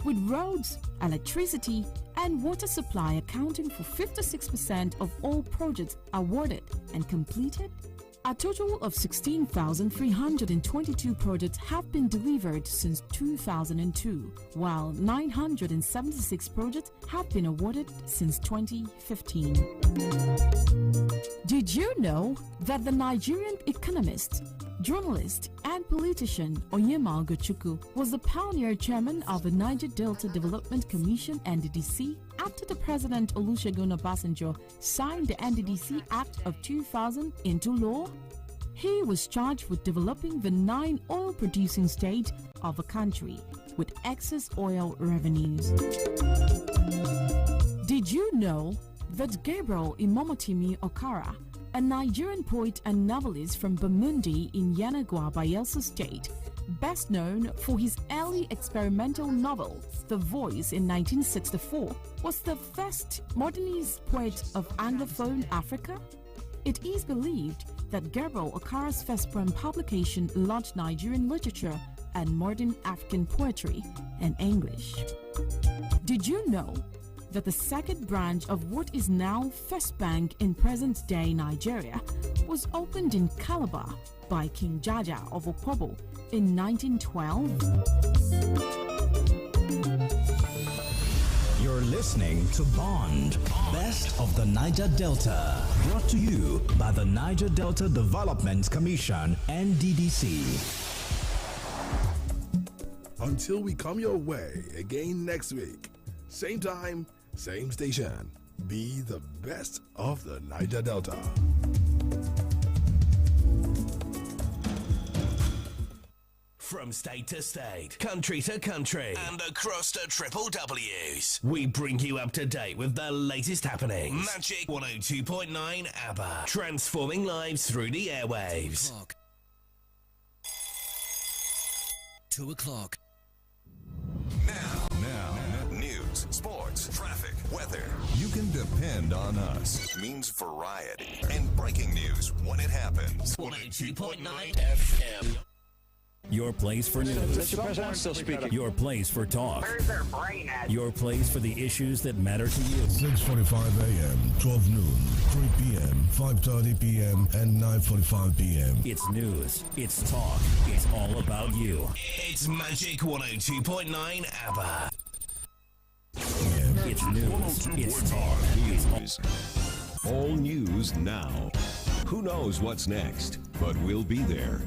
with roads, electricity, and water supply accounting for 56% of all projects awarded and completed? A total of 16,322 projects have been delivered since 2002, while 976 projects have been awarded since 2015. Did you know that the Nigerian economist, journalist, and politician Onyema Ogochukwu was the pioneer chairman of the Niger Delta Development Commission (NDDC) after the President Olusegun Obasanjo signed the NDDC Act of 2000 into law? He was charged with developing the 9 oil-producing states of the country with excess oil revenues. Did you know that Gabriel Imomotimi Okara, a Nigerian poet and novelist from Bamundi in Yanagwa, Bayelsa State, best known for his early experimental novel, The Voice in 1964, was the first modernist poet of Anglophone Africa? It is believed that Gabriel Okara's first poem publication launched Nigerian literature and modern African poetry in English. Did you know that the second branch of what is now First Bank in present-day Nigeria was opened in Calabar by King Jaja of Opobo in 1912? You're listening to Bond, Best of the Niger Delta, brought to you by the Niger Delta Development Commission, NDDC. Until we come your way again next week, same time, same station. Be the best of the Niger Delta. From state to state, country to country, and across the triple W's, we bring you up to date with the latest happenings. Magic 102.9 ABBA, transforming lives through the airwaves. 2 o'clock. Now, news, sports, traffic, weather. You can depend on us. It means variety and breaking news when it happens. 102.9 FM. Your place for news. Mr. President, I'm still speaking. Your place for talk. Where's their brain at? Your place for the issues that matter to you. 6:45 a.m., 12 noon, 3 p.m., 5:30 p.m., and 9:45 p.m. It's news. It's talk. It's all about you. It's Magic 102.9 ABBA. It's news. It's talk. It's all news now. Who knows what's next? But we'll be there.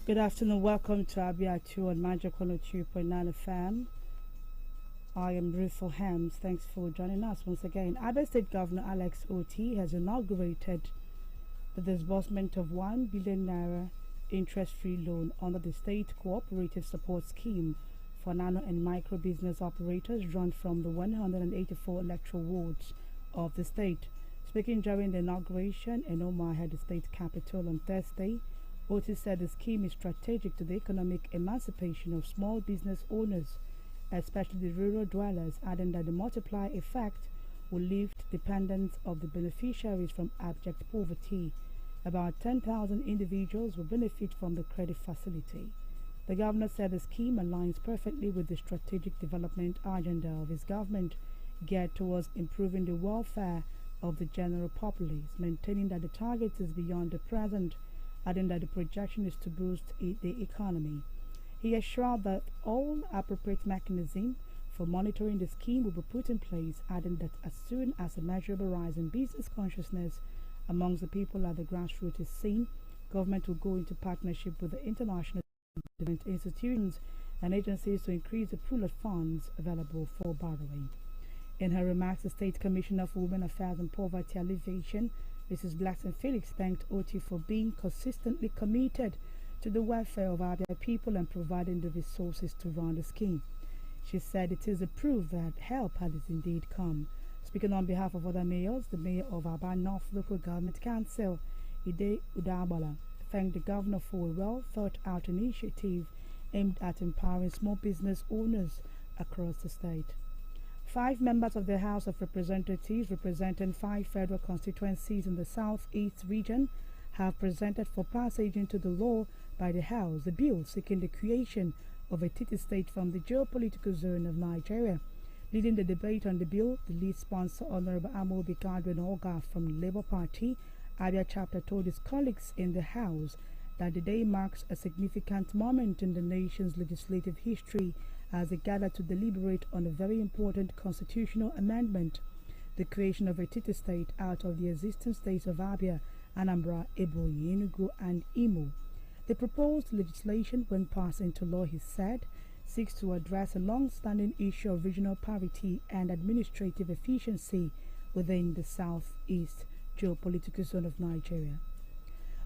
Good afternoon, welcome to Abia 2 on Magic 102.9 FM. I am Ruthel Hams. Thanks for joining us once again. Abia State Governor Alex Oti has inaugurated the disbursement of 1 billion naira interest-free loan under the State Cooperative Support Scheme for nano and micro business operators drawn from the 184 electoral wards of the state. Speaking during the inauguration in Omaha, the state capital, on Thursday, Otis said the scheme is strategic to the economic emancipation of small business owners, especially the rural dwellers, adding that the multiplier effect will lift dependence of the beneficiaries from abject poverty. About 10,000 individuals will benefit from the credit facility. The governor said the scheme aligns perfectly with the strategic development agenda of his government, geared towards improving the welfare of the general populace, maintaining that the target is beyond the present, adding that the projection is to boost the economy. He assured that all appropriate mechanisms for monitoring the scheme will be put in place, adding that as soon as a measurable rise in business consciousness amongst the people at the grassroots is seen, government will go into partnership with the international development institutions and agencies to increase the pool of funds available for borrowing. In her remarks, the State Commissioner for Women Affairs and Poverty Alleviation, Mrs. Blackson Felix, thanked Oti for being consistently committed to the welfare of Abia people and providing the resources to run the scheme. She said it is a proof that help has indeed come. Speaking on behalf of other mayors, the mayor of Aba North Local Government Council, Ide Udabala, thanked the governor for a well-thought-out initiative aimed at empowering small business owners across the state. 5 members of the House of Representatives representing 5 federal constituencies in the Southeast region have presented for passage into the law by the House a bill seeking the creation of Etiti State from the geopolitical zone of Nigeria. Leading the debate on the bill, the lead sponsor, Honorable Amobi Kadri Oga from the Labour Party, Abia chapter, told his colleagues in the House that the day marks a significant moment in the nation's legislative history as they gather to deliberate on a very important constitutional amendment, the creation of a Etiti State out of the existing states of Abia, Anambra, Ebonyi, Enugu, and Imo. The proposed legislation, when passed into law, he said, seeks to address a long-standing issue of regional parity and administrative efficiency within the southeast geopolitical zone of Nigeria.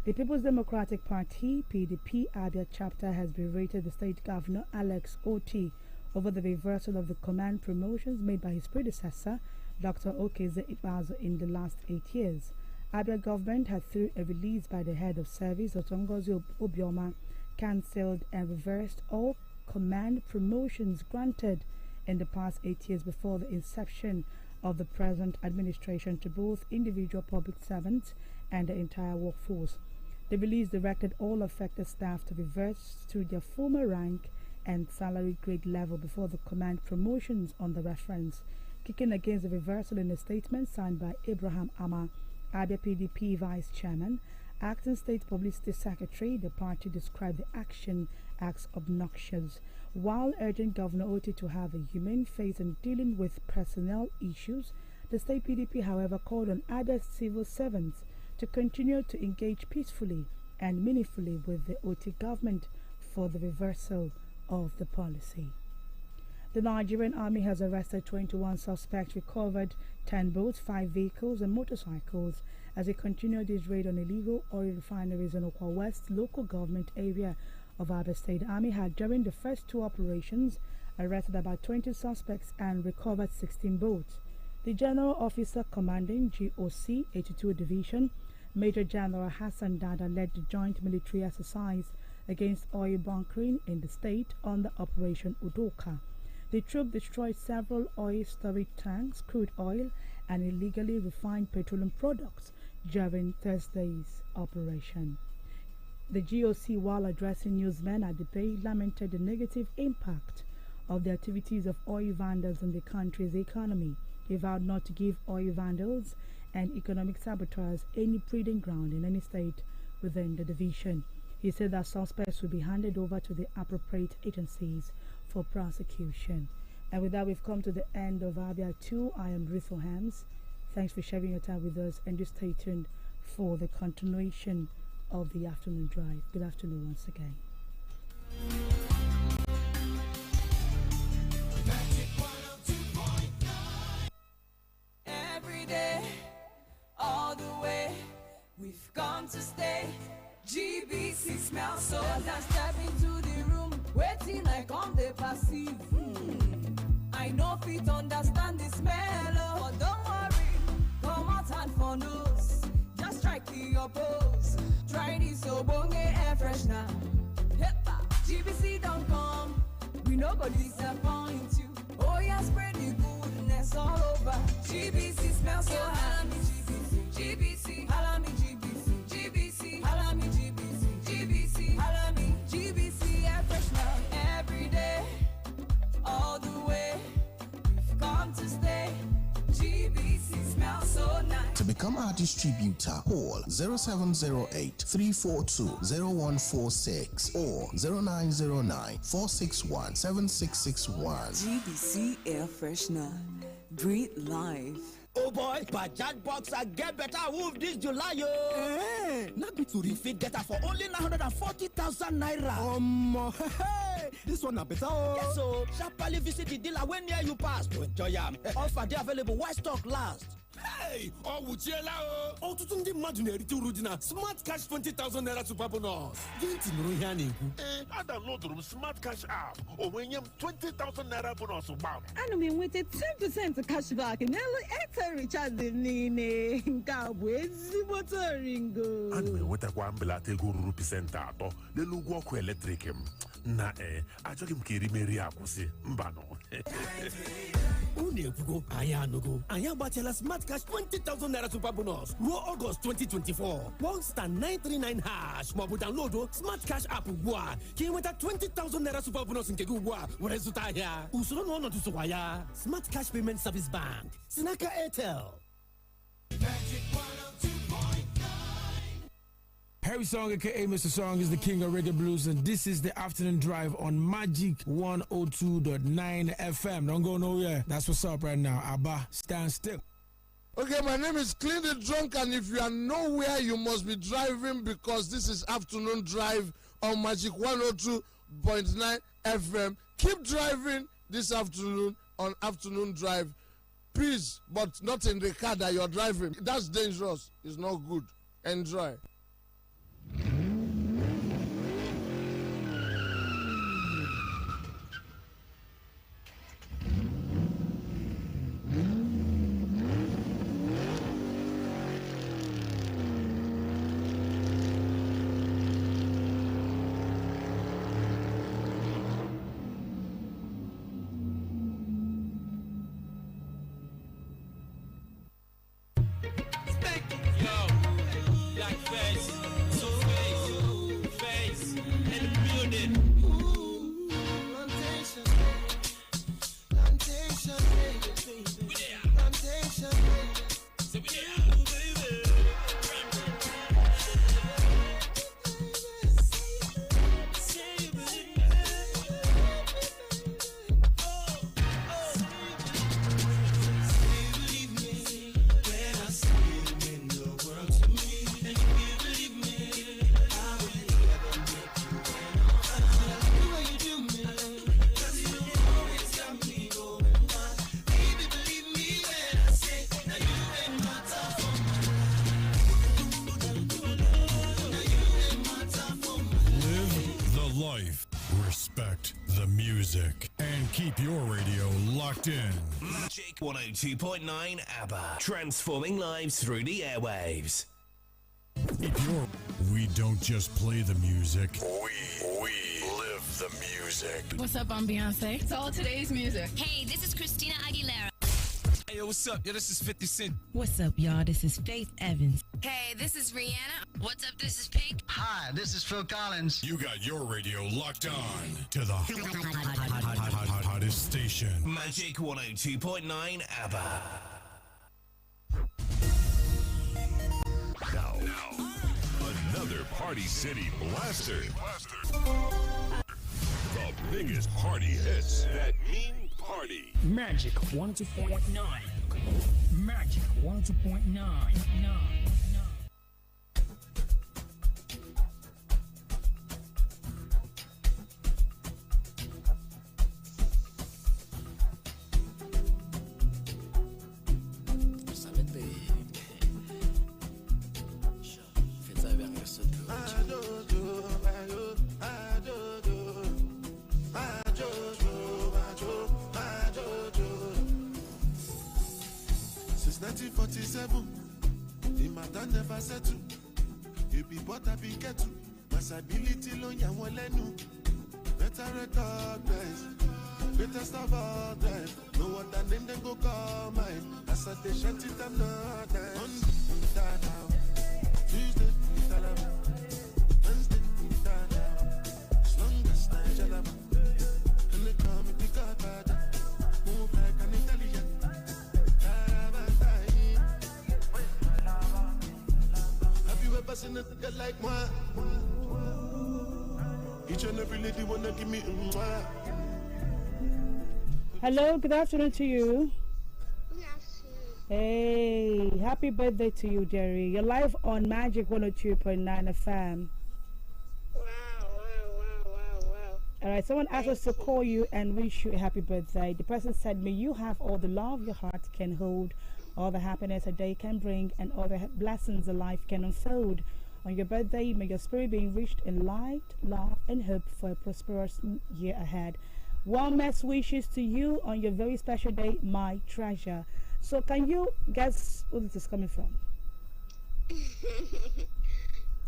The People's Democratic Party, PDP, Abia chapter has berated the state governor, Alex Oti, over the reversal of the command promotions made by his predecessor, Dr. Okeze Ikpeazu, in the last 8 years. Abia government had, through a release by the head of service, Otongozi Obioma, cancelled and reversed all command promotions granted in the past 8 years before the inception of the present administration to both individual public servants and the entire workforce. The release directed all affected staff to revert to their former rank and salary grade level before the command promotions on the reference, kicking against the reversal in a statement signed by Abraham Ama, Abia PDP Vice Chairman. Acting State Publicity Secretary, the party described the action as obnoxious, while urging Governor Oti to have a humane face in dealing with personnel issues. The state PDP, however, called on Abia civil servants to continue to engage peacefully and meaningfully with the Oti government for the reversal of the policy. The Nigerian Army has arrested 21 suspects, recovered 10 boats, 5 vehicles and motorcycles as they continued this raid on illegal oil refineries in Okwa West local government area of Abia State. The Army had, during the first 2 operations, arrested about 20 suspects and recovered 16 boats. The General Officer commanding GOC 82 Division, Major General Hassan Dada, led the joint military exercise against oil bunkering in the state under Operation Udoka. The troop destroyed several oil storage tanks, crude oil, and illegally refined petroleum products during Thursday's operation. The GOC, while addressing newsmen at the bay, lamented the negative impact of the activities of oil vandals on the country's economy. He vowed not to give oil vandals and economic saboteurs any breeding ground in any state within the division. He said that suspects will be handed over to the appropriate agencies for prosecution. And with that, we've come to the end of Abia 2. I am Ruth O'Hams. Thanks for sharing your time with us, and do stay tuned for the continuation of the afternoon drive. Good afternoon once again. Every day, all the way, we've come to stay. GBC smells so nice. Step into the room, waiting like on the passive. I know fit understand the smell, but don't worry, come out and for nose. Just strike the pose. Try this Obonge air freshener. GBC don't come, we no go disappoint you. Oh yeah, spread the goodness all over. GBC smells so nice. GBC, holla me GBC, GBC, holla me GBC, GBC, holla me GBC air freshener. Every day, all the way, we've come to stay. GBC smells so nice. To become our distributor, call 0708 342 0146 or 0909 461 7661. GBC air freshener. Breathe life. Oh boy, Bajaj Boxer get better move this July, yo. Not be to fit get for only 940,000 naira. Hey, this one a better. Yes, so sharply visit the dealer when near you pass to enjoy them. Offer they available while stock last. Hey, oh wuchela oh. Otutu ndi mmadu na-erite uru dị na Smart Cash 20,000 naira super bonus. Genti nụrụ ihe a na-ekwu. I downloaded Smart Cash app. Onwe nye m 20,000 naira bonus gbam. Ana m enweta 10% cashback n'elu airtime recharge niile. Nke a bụ ezigbote oringo. Ana m enwetakwa mbelata ego ruru pasentị 3 n'elu ụgwọ ọkụ eletrik m. Na achọghị m ka erimeri akwụsị. Mba no. Unebugo, Ayanugo, Ayabachela Smart Cash 20,000 Naira Super Bonus. Raw August 2024. One star 939 hash. Mabu download Smart Cash app. Came with a 20,000 Naira Super Bonus in Kegua. What is Utaya? Usuno no to Suwaya. Smart Cash Payment Service Bank. Sinaka Airtel. Harry Song, aka Mr. Song, is the king of reggae blues, and this is the afternoon drive on Magic 102.9 FM. Don't go nowhere. That's what's up right now. Abba, stand still. Okay, my name is Clean the Drunk, and if you are nowhere, you must be driving because this is afternoon drive on Magic 102.9 FM. Keep driving this afternoon on afternoon drive. Please, but not in the car that you're driving. That's dangerous. It's not good. Enjoy. Respect the music and keep your radio locked in. Magic 102.9 ABBA, transforming lives through the airwaves. We don't just play the music, we live the music. What's up, I'm Beyonce. It's all today's music. Hey, this is Christina Aguilera. Hey, yo, what's up? Yo, this is 50 Cent. What's up, y'all? This is Faith Evans. Hey, this is Rihanna. What's up? This is Pink. Hi, this is Phil Collins. You got your radio locked on to the hottest station. Magic 102.9 ABBA. Now, another Party City blaster. The biggest party hits that mean party. Magic 102.9. Magic 102.9. Since 1947, the matter never settled. You be what I be get to. Masability lo ya won lenu. Better recognize, greatest of all time. No other name then go call mine. As I they shut it I'm not nice. Monday, that out. Tuesday, that out. Wednesday, that out. As long as I shut up. And they call me pick up at move like an Italian. Seen a girl like moi. Each and every lady wanna give me mwah. Hello, good afternoon to you. Hey, happy birthday to you, Jerry. You're live on Magic 102.9 FM. All right, someone asked us to call you and wish you a happy birthday. The person said, may you have all the love your heart can hold, all the happiness a day can bring, and all the blessings a life can unfold. On your birthday, may your spirit be enriched in light, love, and hope for a prosperous year ahead. Warmest wishes to you on your very special day, my treasure. So can you guess who this is coming from?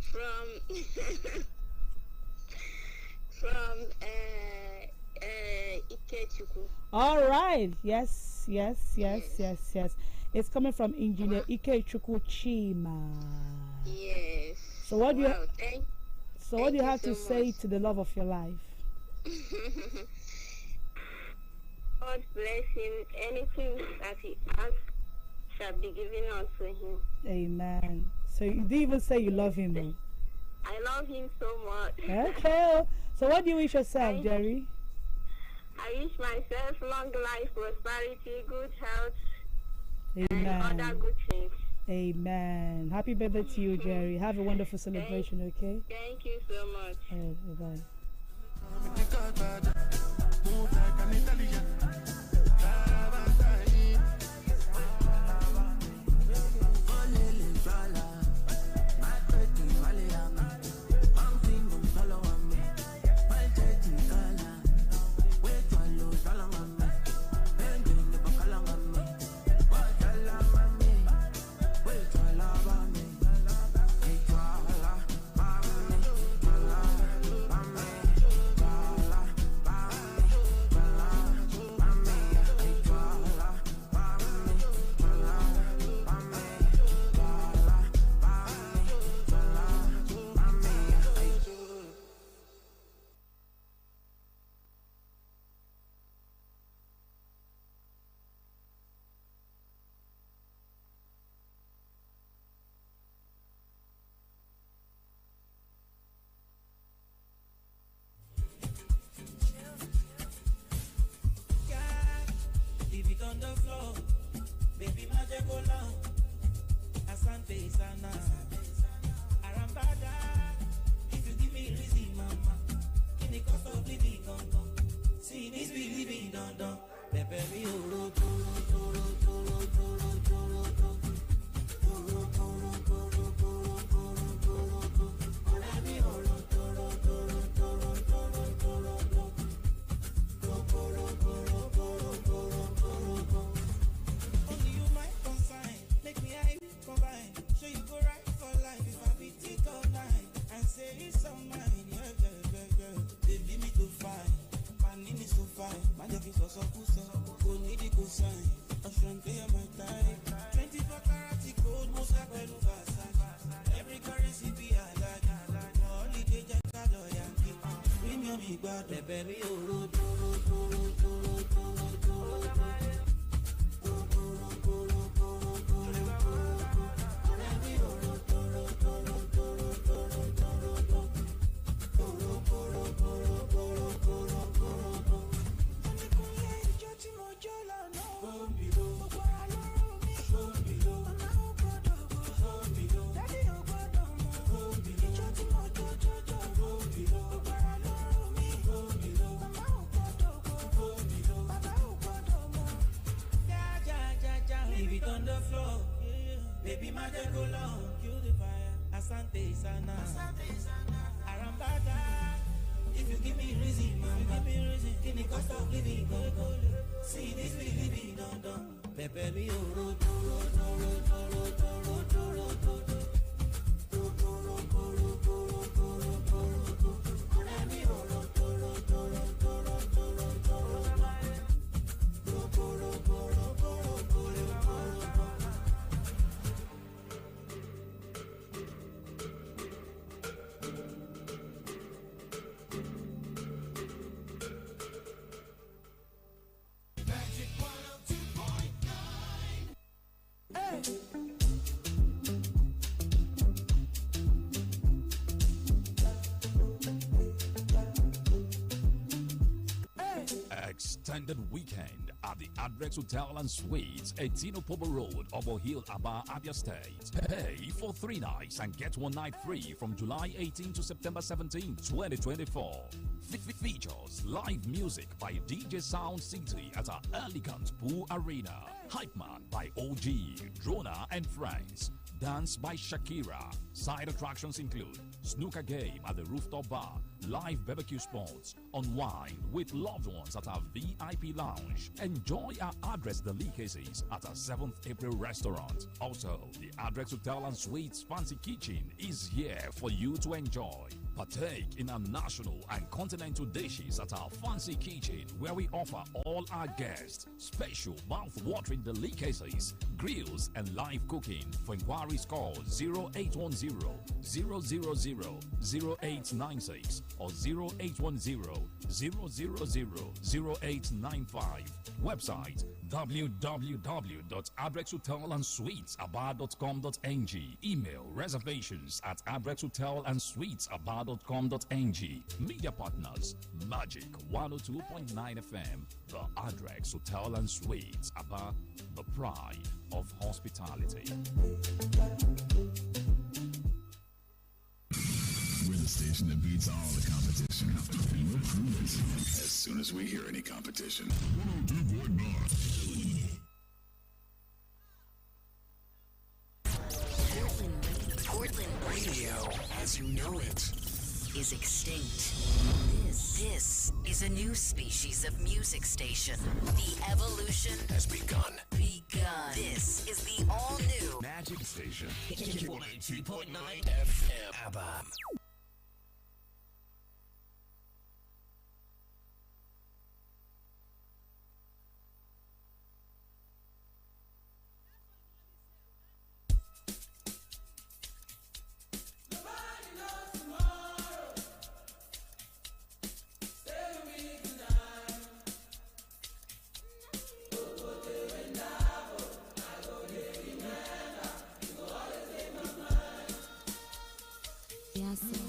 From Ikechuku. All right. Yes, yes. It's coming from Engineer Ike Chukwuchima. Yes. So what do you Wow, what do you have so to say much. to the love of your life? God bless him. Anything that he asks shall be given unto him. Amen. So you didn't even say you love him, though. I love him so much. Okay. So what do you wish yourself, Jerry? I wish myself long life, prosperity, good health, Amen. and other good things. Amen. Happy birthday to you, Jerry. Have a wonderful celebration, okay? Thank you so much. Bye-bye. Move like an Italian. Extended weekend at the Adrex Hotel and Suites, 18 Opobo Road, Obo Hill, Aba, Abia State. Pay for 3 nights and get 1 night free from July 18 to September 17, 2024. Features live music by DJ Sound City at our elegant pool arena. Hype Man by OG, Drona and Friends. Dance by Shakira. Side attractions include snooker game at the rooftop bar, live barbecue spots, unwind with loved ones at our VIP lounge, enjoy our address delicacies at our 7th April restaurant. Also, the Address Hotel and Suites Fancy Kitchen is here for you to enjoy. Partake in our national and continental dishes at our Fancy Kitchen, where we offer all our guests special mouth-watering delicacies, grills, and live cooking. For inquiries, call 0810-000-0896 or 0810-000-0895. Website www.abrexhotelandsuitesaba.com.ng. Email reservations at abrexhotelandsuitesaba.com.ng. Media partners, Magic 102.9 FM, the Adrex Hotel and Suites Aba, the pride of hospitality. We're the station that beats all the competition. And we'll prove it as soon as we hear any competition. 102.9. Portland radio, as you know it, is extinct. This is a new species of music station. The evolution has begun. This is the all-new Magic Station. 102.9 FM. ABBA. Yes.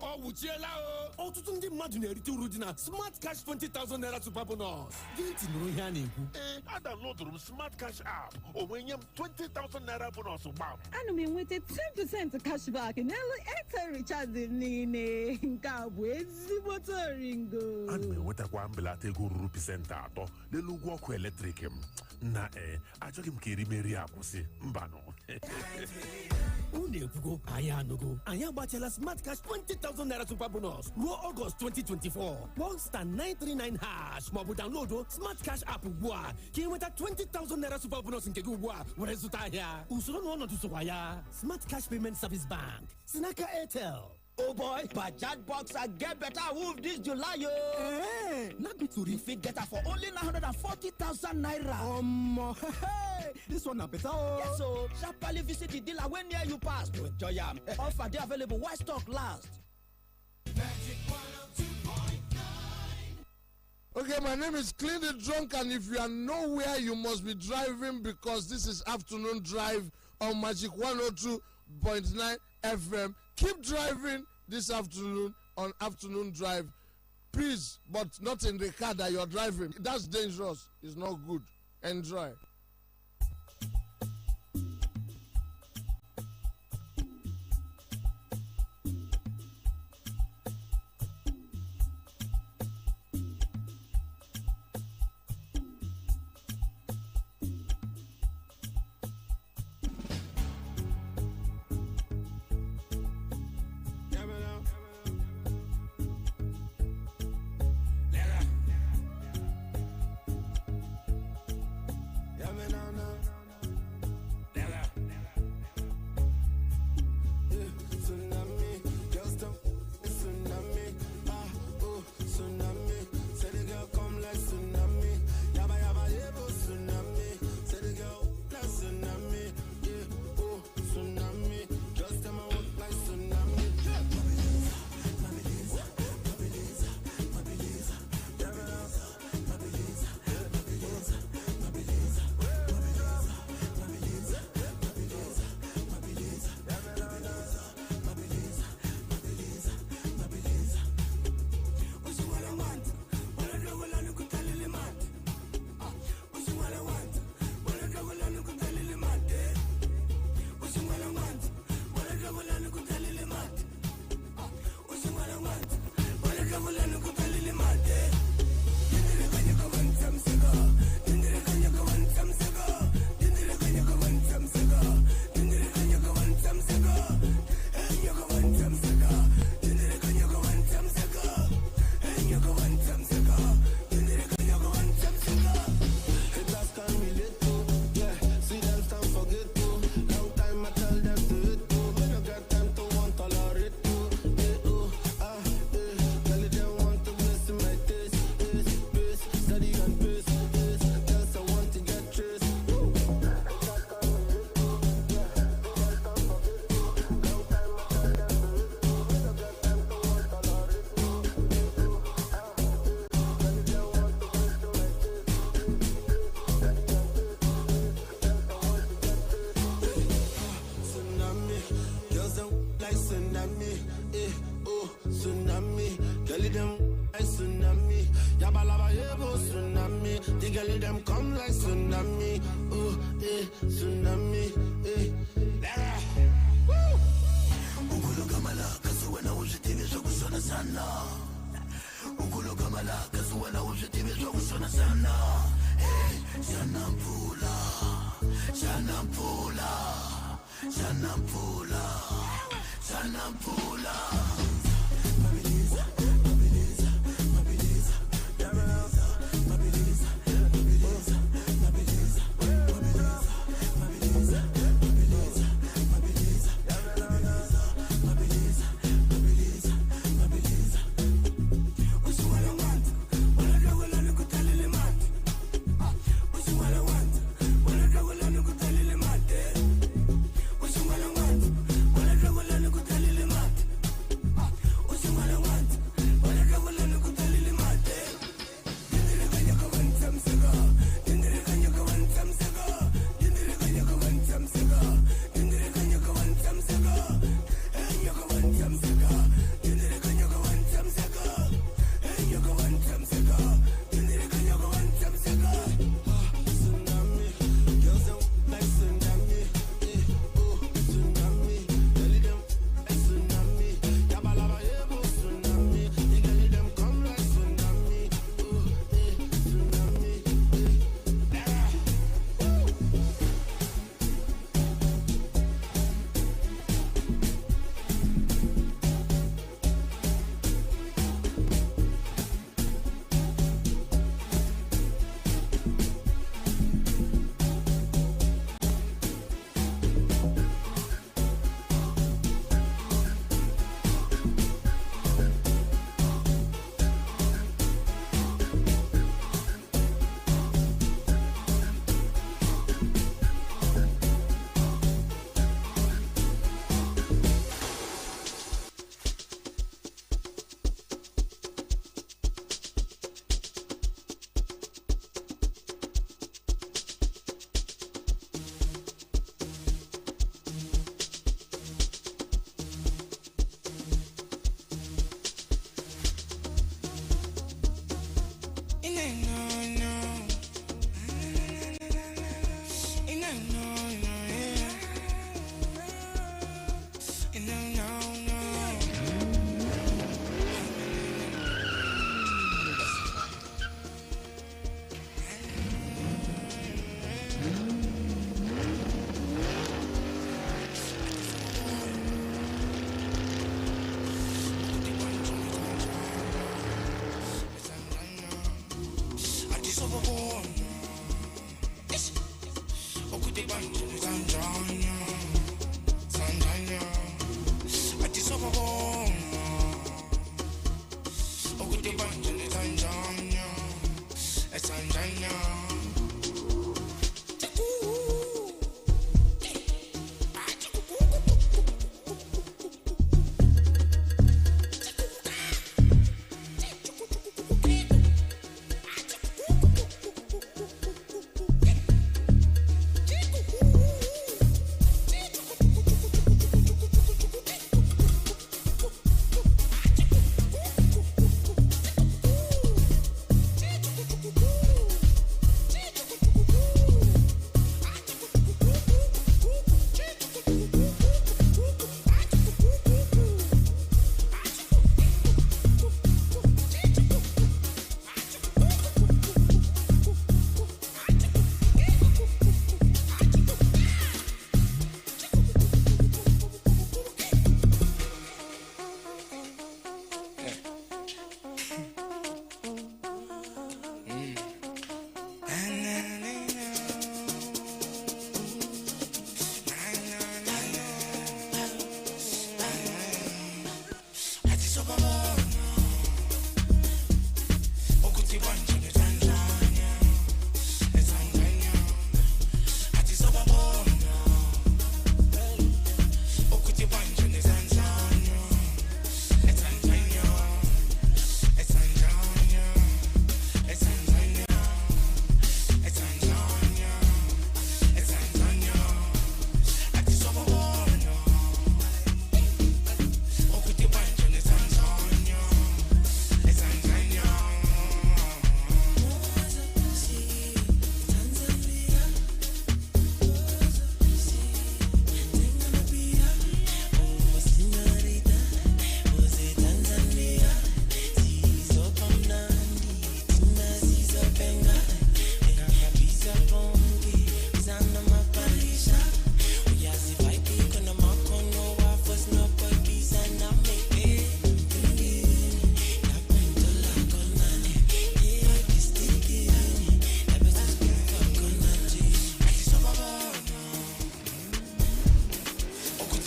ọ wụchiela o. Ọtụtụ ndị mmadụ na-erite uru dị na Smart Cash 20,000 naira super bonus. Gị nụrụ ihe a na-ekwu. Adownloadụrụ m Smart Cash app. O wee nye m 20,000 naira bonus gbam. Ana m enweta 10% cashback n'elu airtime recharge niile. Nke a bụ ezigbote oringo. Ana m enwetakwa mbelata ego ruru pasentị 3 n'elu ụgwọ ọkụ eletrik m. Na achọghị m ka erimeri akwụsị. Mbanụ. Unu ekwugo, anyị anụgo. Anyị agbachiela Smart Cash 20,000 naira super bonus ruo Ọgọst 2024. One star 939 hash maọbụ download Smart Cash app ugbu a ka ị nweta 20,000 naira super bonus nke gị ugbu a were zụta ahịa. Usoro na ọnọdụ sokwa ya. Smart Cash Payment Service Bank. Sinaka Airtel. Oh boy, Bajaj Boxer get better wolf this July, yo. Not be too If it get her for only 940,000 naira. Hey, this one better. Yes, so sharply visit the dealer when near you pass to enjoy them. Offer they available while stock last. Okay, my name is Clean the Drunk, and if you are nowhere, you must be driving because this is afternoon drive on Magic 102.9 FM. Keep driving this afternoon on afternoon drive, please, but not in the car that you're driving. That's dangerous. It's not good. Enjoy.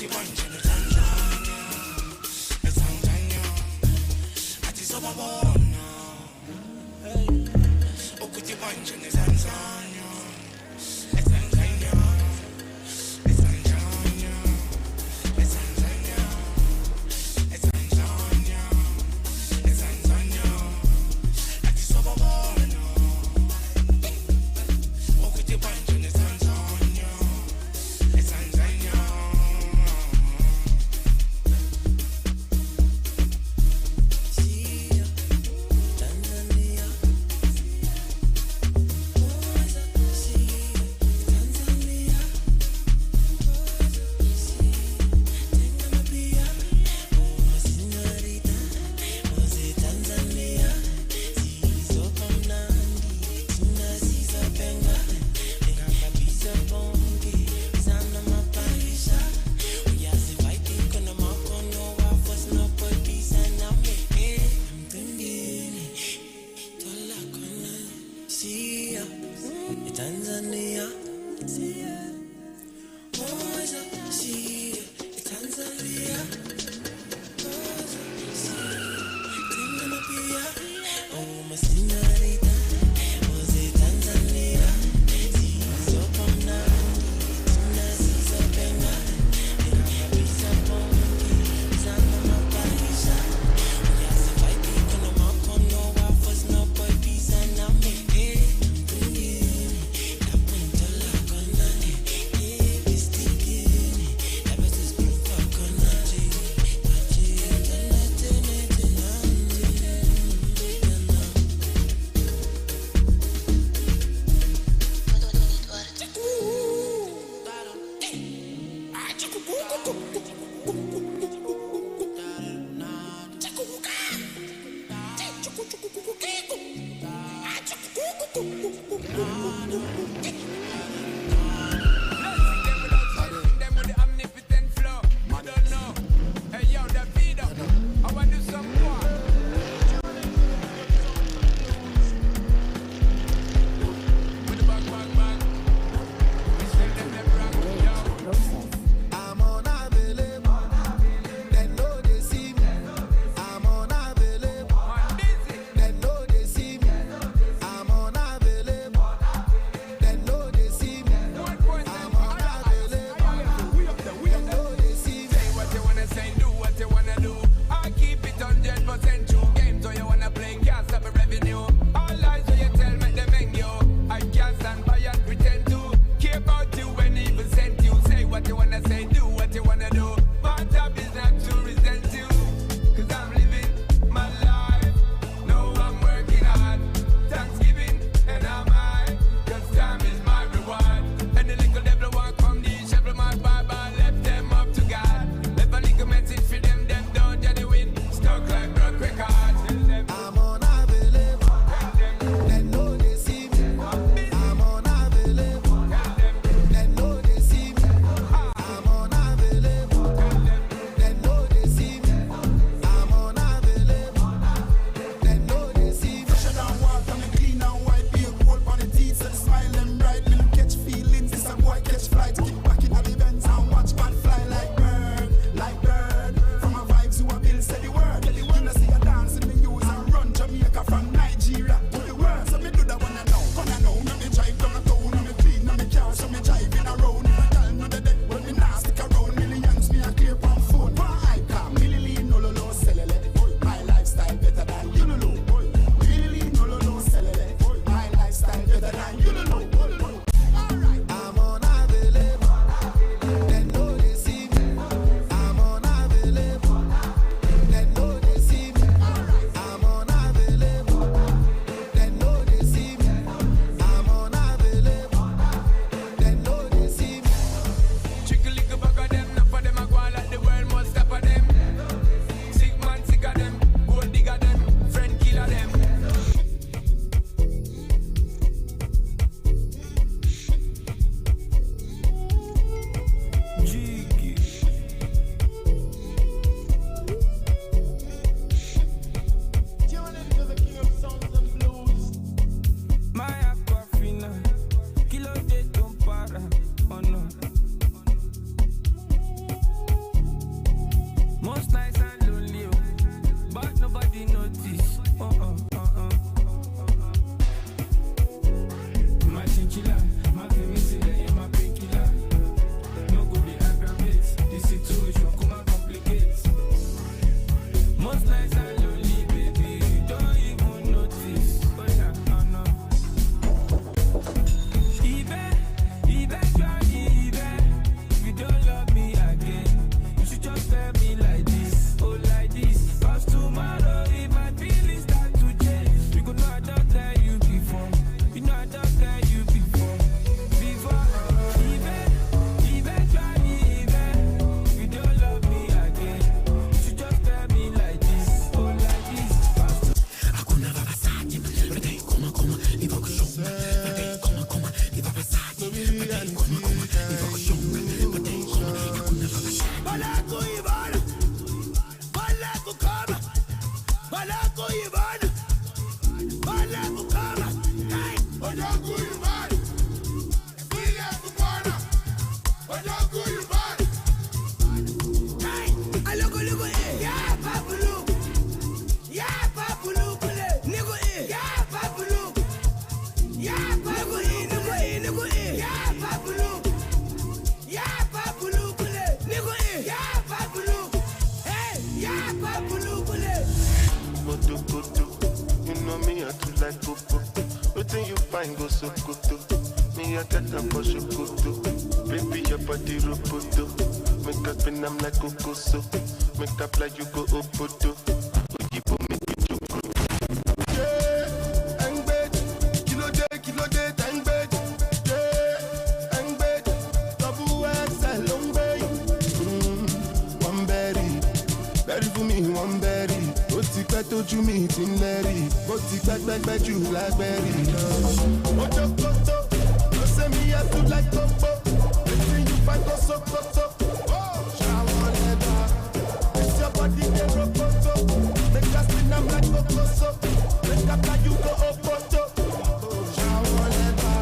Ukuti manje ne Tanzania, Tanzania, ati sobabona. Hey, ukuti manje ne Tanzania, Tanzania, Tanzania, Tanzania, Tanzania, Tanzania, ati sobabona. Ukuti manje ne Tanzania, Tanzania. Waiting you find go so good too. Me I get them for shukutu. Baby your body roboto. Make up spin I'm like kokoso. Make up like you go opoto. Oyibo make it choco. Yeah, I'm bad. Kilo day, I'm bad. Yeah, I'm bad. Double XL long bay. One berry for me, one berry. Ó ti pẹ́ tójú mi ti ń lẹ́rìí. Ó ti pẹ́ jù lágbẹ́rì lọ. Ojo koto, no say me I do like popo. Wetin you find go so koto. Shower leather, it's your body dey roboto. Make us spin am like kokoso. Make up like you go opoto. Shower leather.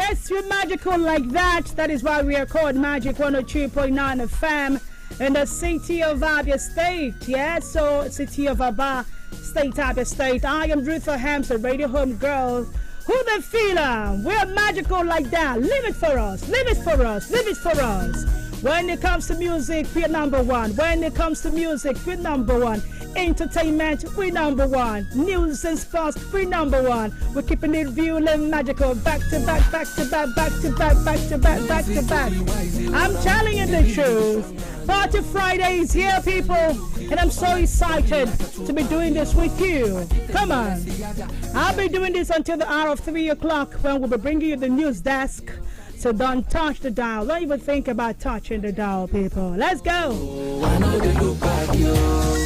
Yes, we're magical like that. That is why we are called Magic 102.9 FM in the city of Abia State. Yes, so city of Aba State, Abia State. I am Ruth Hamster, radio home girl. Who the feeler? We're magical like that. Leave it for us. Leave it for us. Leave it for us. When it comes to music, we're number one. When it comes to music, we're number one. Entertainment, we're number one. News and sports, we're number one. We're keeping it real and magical. Back to back, back to back, back to back, back to back, back to back. I'm telling you the truth. Party Friday is here, people. And I'm so excited to be doing this with you. Come on. I'll be doing this until the hour of 3 o'clock when we'll be bringing you the news desk. So don't touch the dial. Don't even think about touching the dial, people. Let's go. I know they look like you.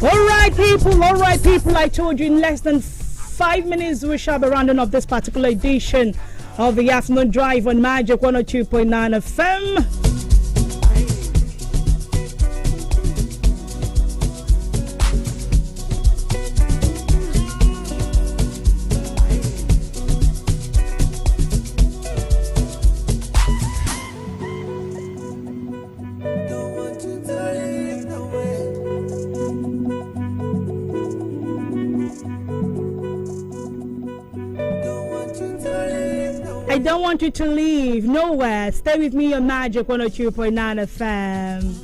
All right, people, I told you in less than 5 minutes we shall be rounding up this particular edition of the afternoon drive on Magic 102.9 FM. I don't want you to leave nowhere. Stay with me on Magic 102.9 FM.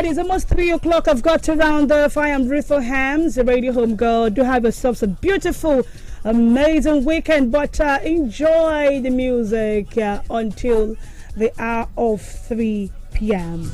It's almost 3 o'clock. I've got to round off. I am Ruthel Hams, the radio home girl. Do have yourselves a beautiful, amazing weekend, but enjoy the music until the hour of 3 p.m.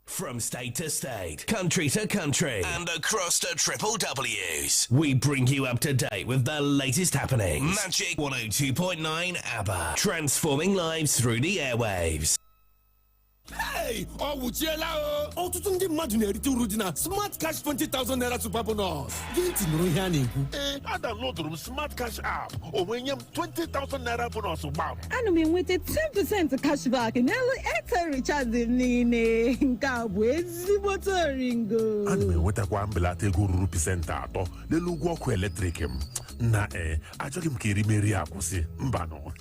From state to state, country to country, and across the triple W's, we bring you up to date with the latest happenings. Magic 102.9 ABBA, transforming lives through the airwaves. Hey! Ọtụtụ ndị mmadụ na-erite uru dị na Smart Cash 20,000 naira super bonus. Gị tinụrụ ihe a na-ekwu. Downloadụrụ m Smart Cash app. O wee nye m 20,000 naira bonus gbam. Ana m enweta 10% cashback n'elu Airtel recharge m niile. Nke a bụ ezigbote oringo. Ana m enwetakwa mbelata ego ruru pasentị 3 n'elu ụgwọ ọkụ eletrik m. Na achọghị m ka erimeri akwụsị. Mbanụ.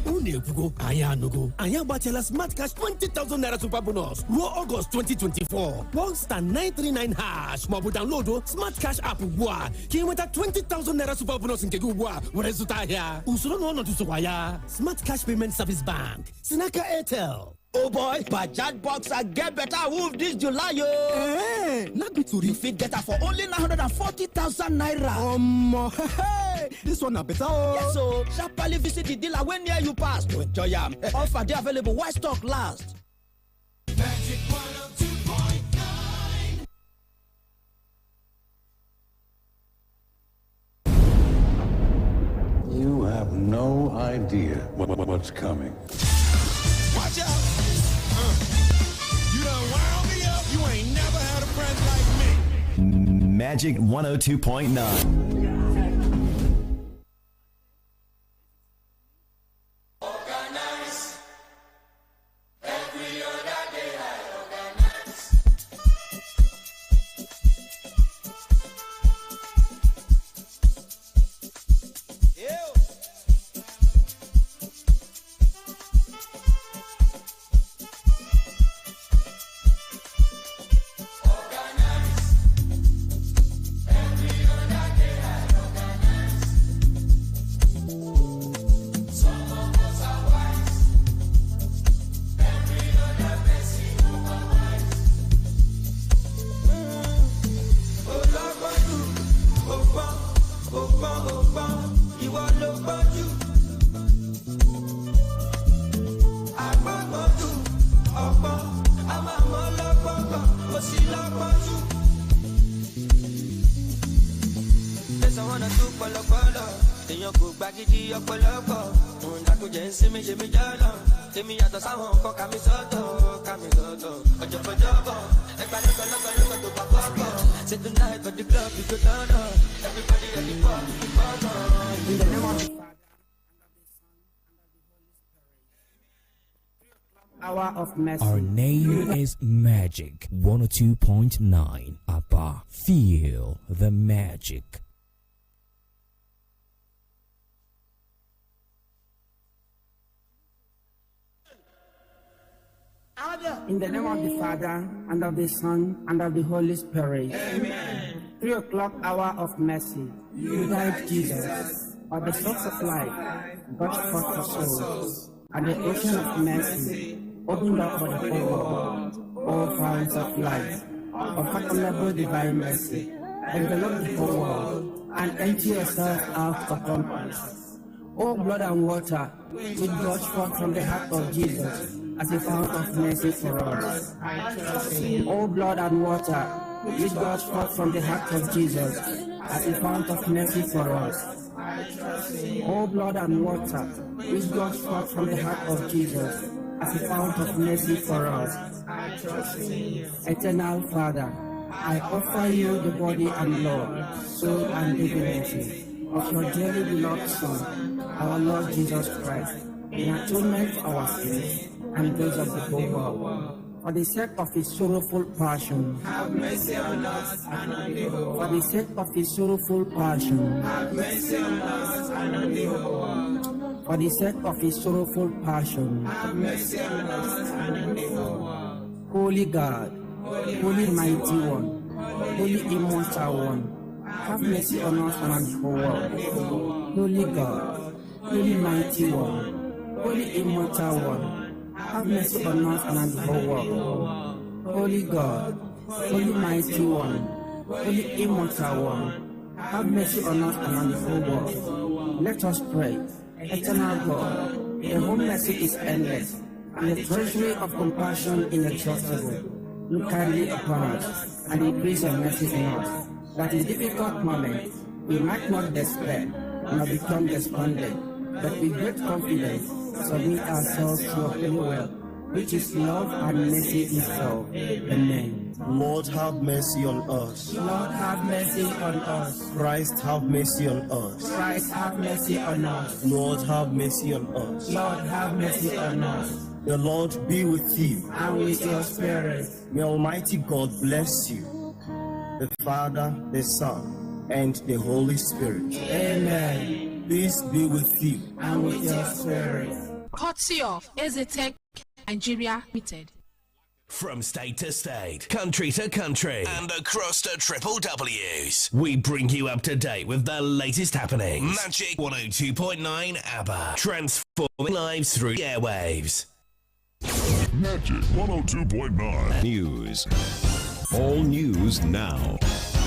Unu ekwugo, anyị anụgo. Anyị agbatịala Smart Cash 20,000 naira super bonus ruo August 2024. One star 939 hash maọbụ download Smart Cash app ugbu a ka ị nweta 20,000 naira super bonus nke gị ugbu a were zụta ahịa. Usoro na ọnọdụ sokwa ya. Smart Cash Payment Service Bank si n'aka Airtel. Oh boy, Bajaj Boxer get better wolf this July, yo. Not be too. You fit get her for only 940,000 naira. Hey, this one a better. Yes, so sharply visit the dealer when near you pass to enjoy them. Offer they available while stock last. Magic 102.9. You have no idea what's coming. Watch out! You done wound me up. You ain't never had a friend like me. Magic 102.9. Yes, I wanna do polo. Then you go back to your polo. That could just see me, Jimmy Jalo. Give me at the sound, Kami Soto. Ojo, Ekalo, to Papa. Say tonight, but the club, you go down. Everybody at the bar, in the name of the Hour of mercy. Our name is Magic 102.9 ABBA. Feel the magic. In the name of the Father, and of the Son, and of the Holy Spirit. Amen. 3 o'clock hour of mercy. You died, Jesus, of the source of life, God forth for souls, and the ocean of mercy opened up for the whole world. All fountains of light, of fathomable divine mercy, envelop the whole world, and empty yourself out upon us. All blood and water, which gush forth from the heart of Jesus, as a fount of mercy for us. All blood and water, which gush forth from the heart of Jesus, as a fount of mercy for us. All blood and water, which gush forth from the heart of Jesus, as a fount of mercy for us. Eternal Father, I offer you the body and blood, soul and divinity of your dearly beloved Son, our Lord Jesus Christ, in atonement for our sins and those of the whole world. For the sake of his sorrowful passion, have mercy on us and on the whole world. For the sake of his sorrowful passion, have mercy on us and on the whole world. For the sake of his sorrowful passion, have mercy on us and on the whole world. Holy God, Holy Mighty One, Holy Immortal One, have mercy on us and on the whole world. Holy God, Holy Mighty One, Holy Immortal One, have mercy on us and on the whole world. Holy God, Holy Mighty One, Holy Immortal One, have mercy on us and on the whole world. Let us pray. Eternal God, the whole mercy is endless, and the treasury of compassion inexhaustible. Look kindly upon us, and increase your mercy in us, that in difficult moments we might not despair, nor become despondent, but with great confidence submit ourselves to your holy will, which is love and mercy itself. Amen. Lord, have mercy on us. Lord, have mercy on us. Christ, have mercy on us. Christ, have mercy on us. Lord, have mercy on us. Lord, have mercy on us. The Lord be with you. And with your spirit. May Almighty God bless you, the Father, the Son, and the Holy Spirit. Amen. Peace be with you. And with your spirit. Courtesy of Ezetech Nigeria Limited. From state to state, country to country, and across the triple W's, we bring you up to date with the latest happenings. Magic 102.9 ABBA, transforming lives through the airwaves. Magic 102.9 News. All news now.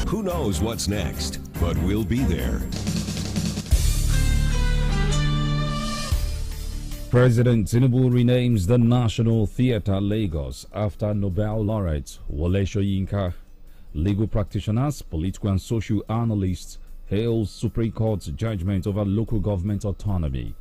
Who knows what's next, but we'll be there. President Tinubu renames the National Theatre Lagos after Nobel laureate Wole Soyinka. Legal practitioners, political and social analysts hail Supreme Court's judgment over local government autonomy.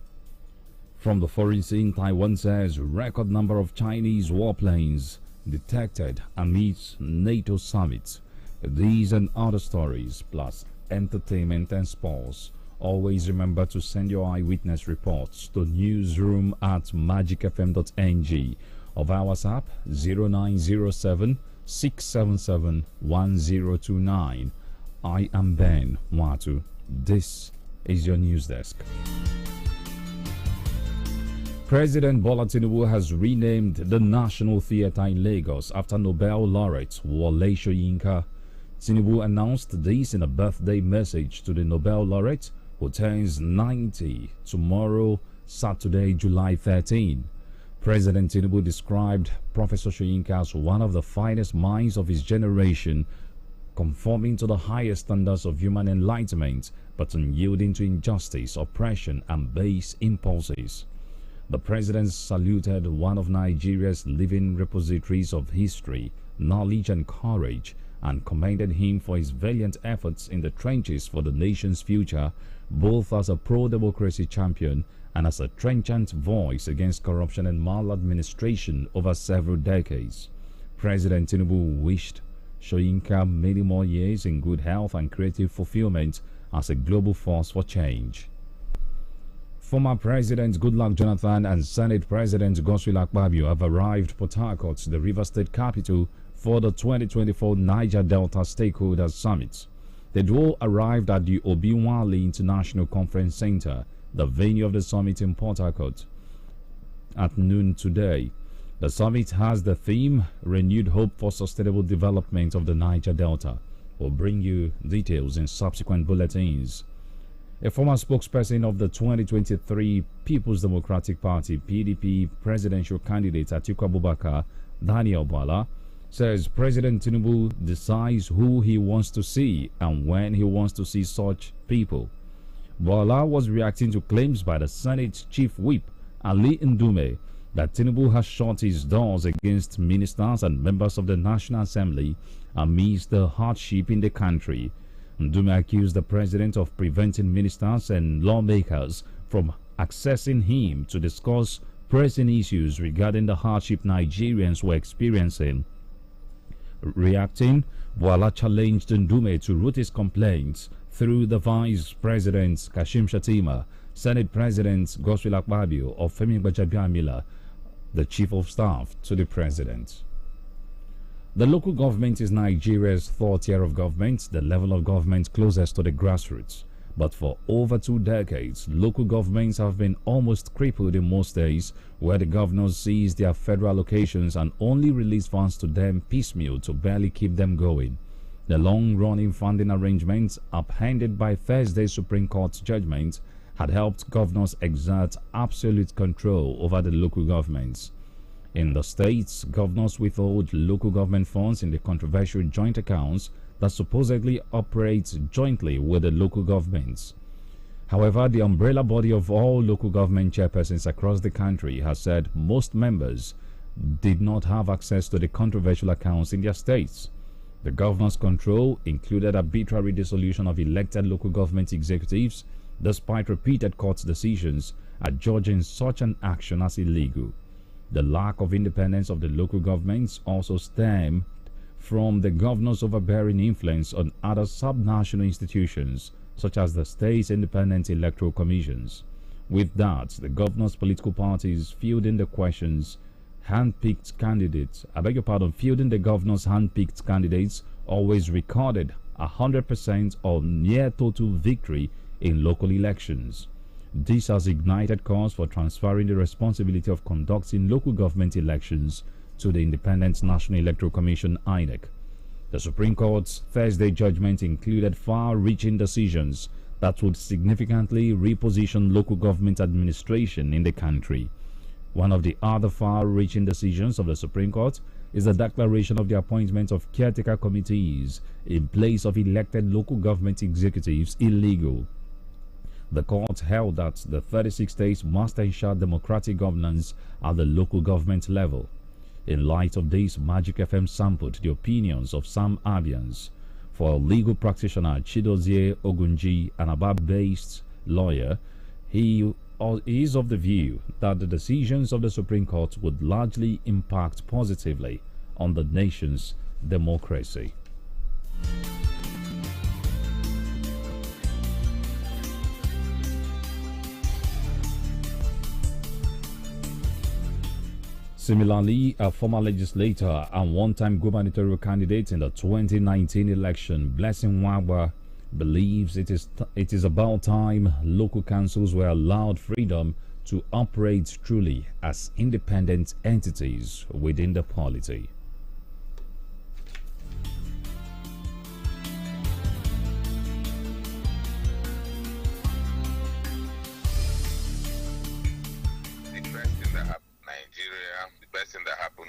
From the foreign scene, Taiwan says record number of Chinese warplanes detected amidst NATO summit. These and other stories, plus entertainment and sports. Always remember to send your eyewitness reports to newsroom@magicfm.ng of our WhatsApp 0907 677 1029. I am Ben Watu. This is your news desk. President Bola Tinubu has renamed the National Theatre in Lagos after Nobel laureate Wole Soyinka. Tinubu announced this in a birthday message to the Nobel laureate, who turns 90 tomorrow, Saturday, July 13. President Tinubu described Professor Soyinka as one of the finest minds of his generation, conforming to the highest standards of human enlightenment, but unyielding to injustice, oppression, and base impulses. The president saluted one of Nigeria's living repositories of history, knowledge, and courage, and commended him for his valiant efforts in the trenches for the nation's future, both as a pro-democracy champion and as a trenchant voice against corruption and maladministration over several decades. President Tinubu wished Soyinka many more years in good health and creative fulfillment as a global force for change. Former President Goodluck Jonathan and Senate President Godswill Akpabio have arrived Port Harcourt, the River State capital, for the 2024 Niger Delta Stakeholders Summit. The duo arrived at the Obiwali International Conference Center, the venue of the summit in Port Harcourt, at noon today. The summit has the theme Renewed Hope for Sustainable Development of the Niger Delta. We'll bring you details in subsequent bulletins. A former spokesperson of the 2023 People's Democratic Party (PDP) presidential candidate Atiku Abubakar, Daniel Bala, says President Tinubu decides who he wants to see and when he wants to see such people. Bala was reacting to claims by the Senate Chief Whip Ali Ndume that Tinubu has shut his doors against ministers and members of the National Assembly amidst the hardship in the country. Ndume accused the president of preventing ministers and lawmakers from accessing him to discuss pressing issues regarding the hardship Nigerians were experiencing. Reacting, Bala challenged Ndume to root his complaints through the Vice President Kashim Shettima, Senate President Godswill Akpabio, or Femi Gbajabiamila, the Chief of Staff to the President. The local government is Nigeria's third tier of government, the level of government closest to the grassroots. But for over 2 decades, local governments have been almost crippled in most days, where the governors seize their federal allocations and only release funds to them piecemeal to barely keep them going. The long-running funding arrangements, upended by Thursday's Supreme Court's judgment, had helped governors exert absolute control over the local governments. In the states, governors withhold local government funds in the controversial joint accounts that supposedly operates jointly with the local governments. However, the umbrella body of all local government chairpersons across the country has said most members did not have access to the controversial accounts in their states. The governor's control included arbitrary dissolution of elected local government executives, despite repeated court decisions adjudging such an action as illegal. The lack of independence of the local governments also stemmed from the governor's overbearing influence on other subnational institutions, such as the state's independent electoral commissions. With that, the governor's political parties fielding the governor's hand-picked candidates always recorded 100% or near total victory in local elections. This has ignited calls for transferring the responsibility of conducting local government elections to the Independent National Electoral Commission (INEC). The Supreme Court's Thursday judgment included far-reaching decisions that would significantly reposition local government administration in the country. One of the other far-reaching decisions of the Supreme Court is the declaration of the appointment of caretaker committees in place of elected local government executives illegal. The court held that the 36 states must ensure democratic governance at the local government level. In light of this, Magic FM sampled the opinions of some Abians. For legal practitioner Chidozie Ogunji, an Aba-based lawyer, he is of the view that the decisions of the Supreme Court would largely impact positively on the nation's democracy. Similarly, a former legislator and one-time gubernatorial candidate in the 2019 election, Blessing Wagba, believes it is about time local councils were allowed freedom to operate truly as independent entities within the polity.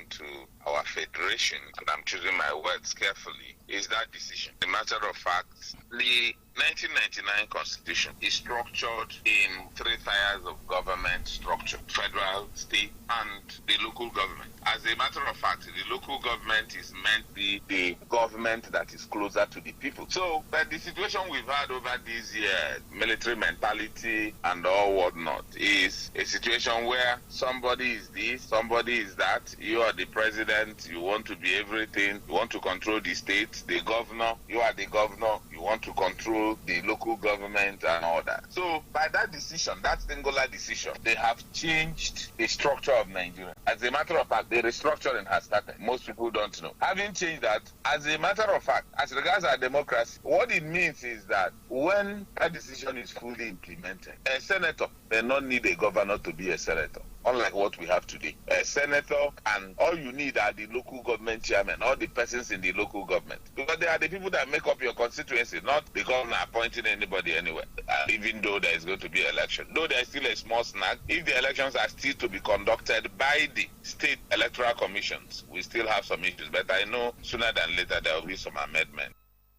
To our federation, and I'm choosing my words carefully, is that decision. A matter of fact, the 1999 Constitution is structured in 3 tiers of government structure: federal, state, and the local government. As a matter of fact, the local government is meant to be the government that is closer to the people. So, but the situation we've had over these years, military mentality and all whatnot, is a situation where somebody is this, somebody is that. You are the president, you want to be everything, you want to control the state, the governor, you are the governor, you want to control the local government and all that. So, by that decision, that singular decision, they have changed the structure of Nigeria. As a matter of fact, the restructuring has started. Most people don't know. Having changed that, as a matter of fact, as regards our democracy, what it means is that when that decision is fully implemented, a senator may not need a governor to be a senator, unlike what we have today. A senator, and all you need are the local government chairman, all the persons in the local government. Because they are the people that make up your constituency, not the governor appointing anybody anywhere. Even though there is going to be an election. Though there is still a small snag, if the elections are still to be conducted by the state electoral commissions, we still have some issues. But I know sooner than later there will be some amendment.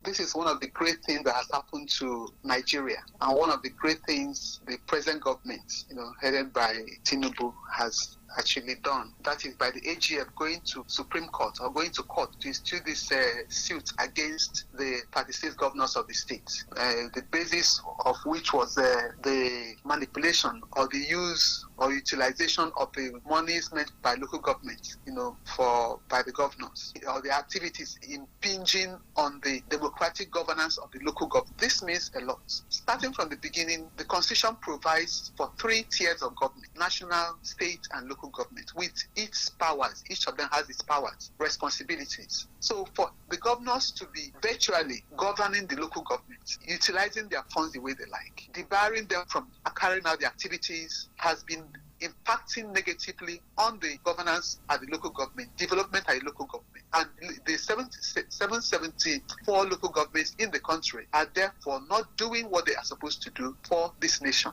This is one of the great things that has happened to Nigeria, and one of the great things the present government, headed by Tinubu, has actually done. That is by the AGF going to Supreme Court or going to court to institute this suit against the 36 governors of the state. The basis of which was the manipulation or the use or utilization of the monies meant by local government, by the governors, or the activities impinging on the democratic governance of the local government. This means a lot. Starting from the beginning, the Constitution provides for 3 tiers of government: national, state, and local government, with its powers. Each of them has its powers, responsibilities. So for the governors to be virtually governing the local government, utilizing their funds the way they like, debarring them from carrying out the activities, has been impacting negatively on the governance at the local government, development at the local government. And the 774 local governments in the country are therefore not doing what they are supposed to do for this nation.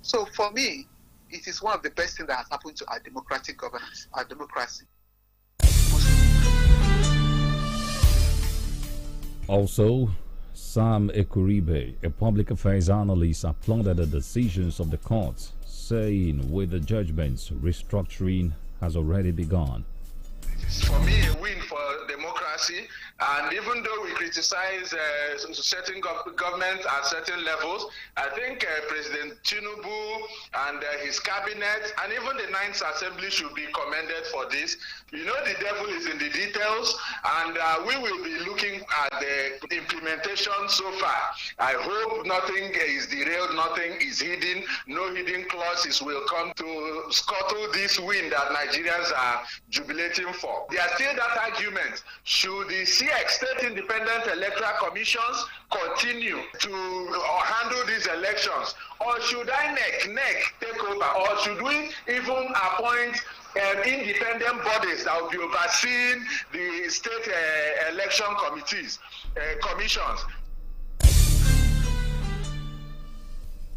So for me, it is one of the best things that has happened to our democratic governance, our democracy. Also, Sam Ekuribe, a public affairs analyst, applauded the decisions of the court, saying with the judgments, restructuring has already begun. For me, a win for democracy. And even though we criticize certain governments at certain levels, I think President Tinubu and his cabinet and even the 9th Assembly should be commended for this. The devil is in the details, and we will be looking at the implementation so far. I hope nothing is derailed, nothing is hidden, no hidden clauses will come to scuttle this win that Nigerians are jubilating for. There are still that argument. Should the state independent electoral commissions continue to handle these elections, or should INEC take over, or should we even appoint independent bodies that will be overseeing the state election commissions?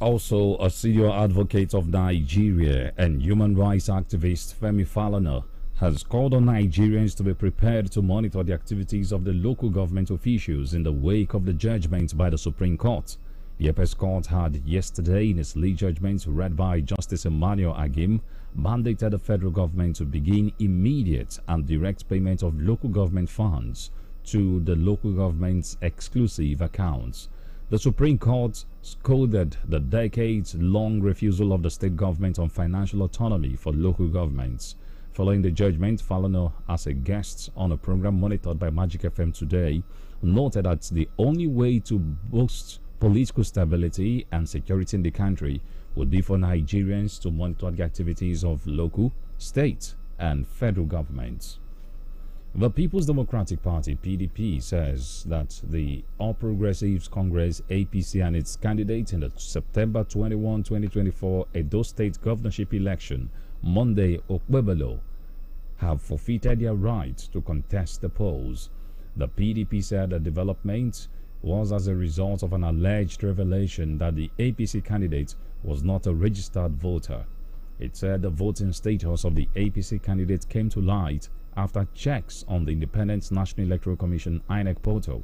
Also, a senior advocate of Nigeria and human rights activist Femi Falana has called on Nigerians to be prepared to monitor the activities of the local government officials in the wake of the judgment by the Supreme Court. The Apex Court had yesterday, in its lead judgment read by Justice Emmanuel Agim, mandated the federal government to begin immediate and direct payment of local government funds to the local government's exclusive accounts. The Supreme Court scolded the decades-long refusal of the state government on financial autonomy for local governments. Following the judgment, Falana, as a guest on a program monitored by Magic FM today, noted that the only way to boost political stability and security in the country would be for Nigerians to monitor the activities of local, state, and federal governments. The People's Democratic Party, PDP, says that the All Progressives Congress, APC, and its candidate in the September 21, 2024 Edo State governorship election, Monday Okpebelo, have forfeited their right to contest the polls. The PDP said the development was as a result of an alleged revelation that the APC candidate was not a registered voter. It said the voting status of the APC candidate came to light after checks on the Independent National Electoral Commission INEC portal.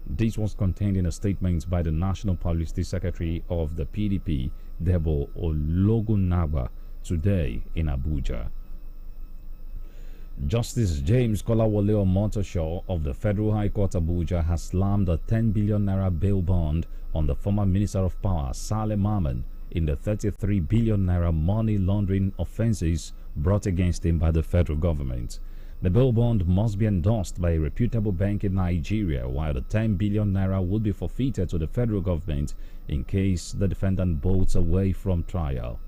This was contained in a statement by the National Publicity Secretary of the PDP, Debo Ologunagba, today in Abuja. Justice James Kolawole Omotosho of the Federal High Court Abuja has slammed a 10 billion naira bail bond on the former Minister of Power, Saleh Maman, in the 33 billion naira money laundering offences brought against him by the federal government. The bail bond must be endorsed by a reputable bank in Nigeria, while the 10 billion naira would be forfeited to the federal government in case the defendant bolts away from trial.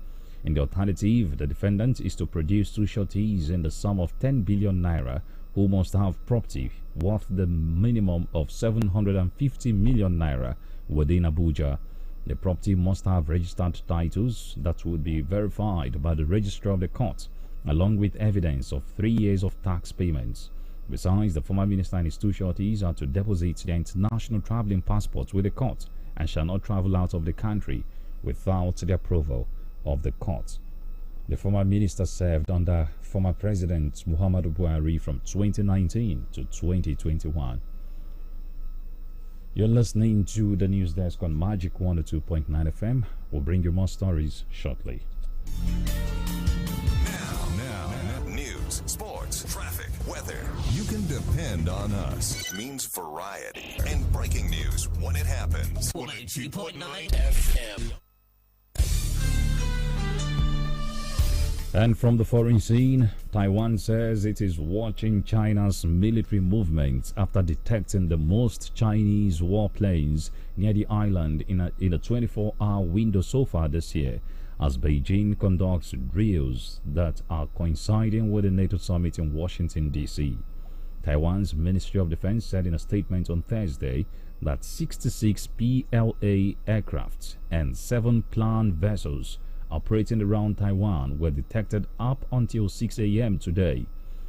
In the alternative, the defendant is to produce two sureties in the sum of 10 billion naira who must have property worth the minimum of 750 million naira within Abuja. The property must have registered titles that would be verified by the registrar of the court, along with evidence of 3 years of tax payments. Besides, the former minister and his two sureties are to deposit their international traveling passports with the court and shall not travel out of the country without the approval of the court. The former minister served under former President Muhammadu Buhari from 2019 to 2021. You're listening to the news desk on Magic 102.9 FM. We'll bring you more stories shortly. Now, news, sports, traffic, weather. You can depend on us. It means variety and breaking news when it happens. 102.9 FM. And from the foreign scene, Taiwan says it is watching China's military movements after detecting the most Chinese warplanes near the island in a 24-hour window so far this year, as Beijing conducts drills that are coinciding with the NATO summit in Washington, D.C. Taiwan's Ministry of Defense said in a statement on Thursday that 66 PLA aircraft and 7 planned vessels operating around Taiwan were detected up until 6 a.m. today.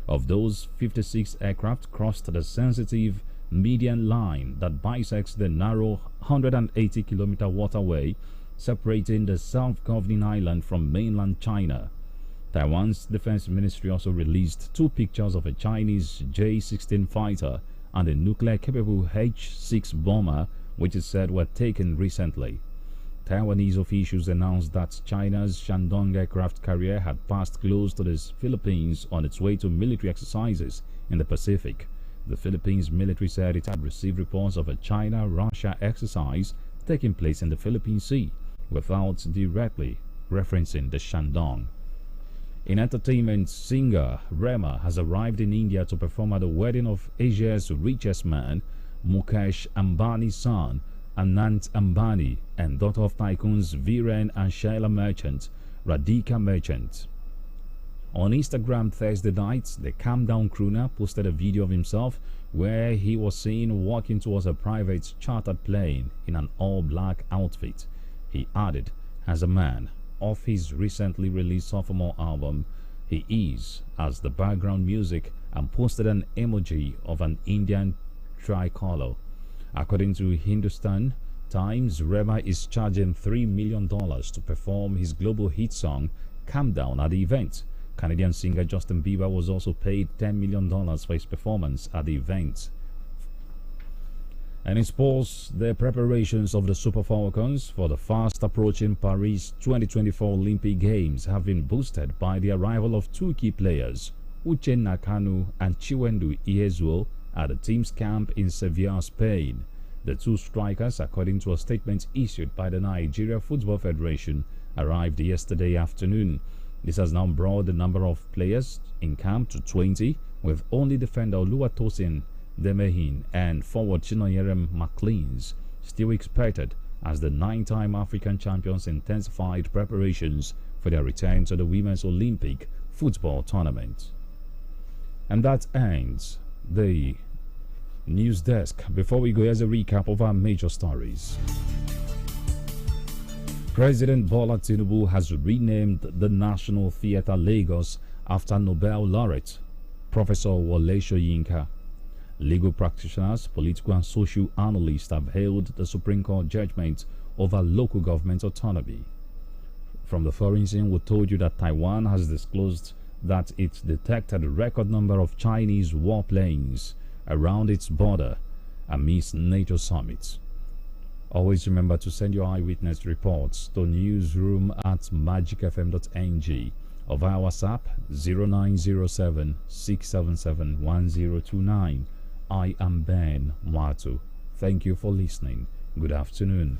Of those, 56 aircraft crossed the sensitive median line that bisects the narrow 180-kilometer waterway separating the self-governing island from mainland China. Taiwan's defense ministry also released 2 pictures of a Chinese J-16 fighter and a nuclear-capable H-6 bomber, which is said were taken recently. Taiwanese officials announced that China's Shandong aircraft carrier had passed close to the Philippines on its way to military exercises in the Pacific. The Philippines military said it had received reports of a China-Russia exercise taking place in the Philippine Sea, without directly referencing the Shandong. In entertainment, singer Rema has arrived in India to perform at the wedding of Asia's richest man, Mukesh Ambani's son, Anant Ambani, and daughter of tycoons Viren and Shaila Merchant, Radhika Merchant. On Instagram Thursday night, the Calm Down crooner posted a video of himself where he was seen walking towards a private chartered plane in an all-black outfit. He added, as a man of his recently released sophomore album, he is, as the background music, and posted an emoji of an Indian tricolor. According to Hindustan Times, Rema is charging $3 million to perform his global hit song Calm Down at the event. Canadian singer Justin Bieber was also paid $10 million for his performance at the event. And in sports, the preparations of the Super Falcons for the fast approaching Paris 2024 Olympic Games have been boosted by the arrival of 2 key players, Uche Nakanu and Chiwendu Iezuo, at the team's camp in Sevilla, Spain. The 2 strikers, according to a statement issued by the Nigeria Football Federation, arrived yesterday afternoon. This has now brought the number of players in camp to 20, with only defender Oluwatosin Demehin and forward Chinoyerem McLeans still expected, as the 9-time African champions intensified preparations for their return to the Women's Olympic football tournament. And that ends the news desk. Before we go, here's a recap of our major stories. President Bola Tinubu has renamed the National Theatre Lagos after Nobel laureate Professor Wole Soyinka. Legal practitioners, political and social analysts have hailed the Supreme Court judgment over local government autonomy. From the foreign scene, we told you that Taiwan has disclosed that it detected a record number of Chinese warplanes around its border, amidst NATO summits. Always remember to send your eyewitness reports to newsroom@magicfm.ng or via WhatsApp 0907 677 1029. I am Ben Watu. Thank you for listening. Good afternoon.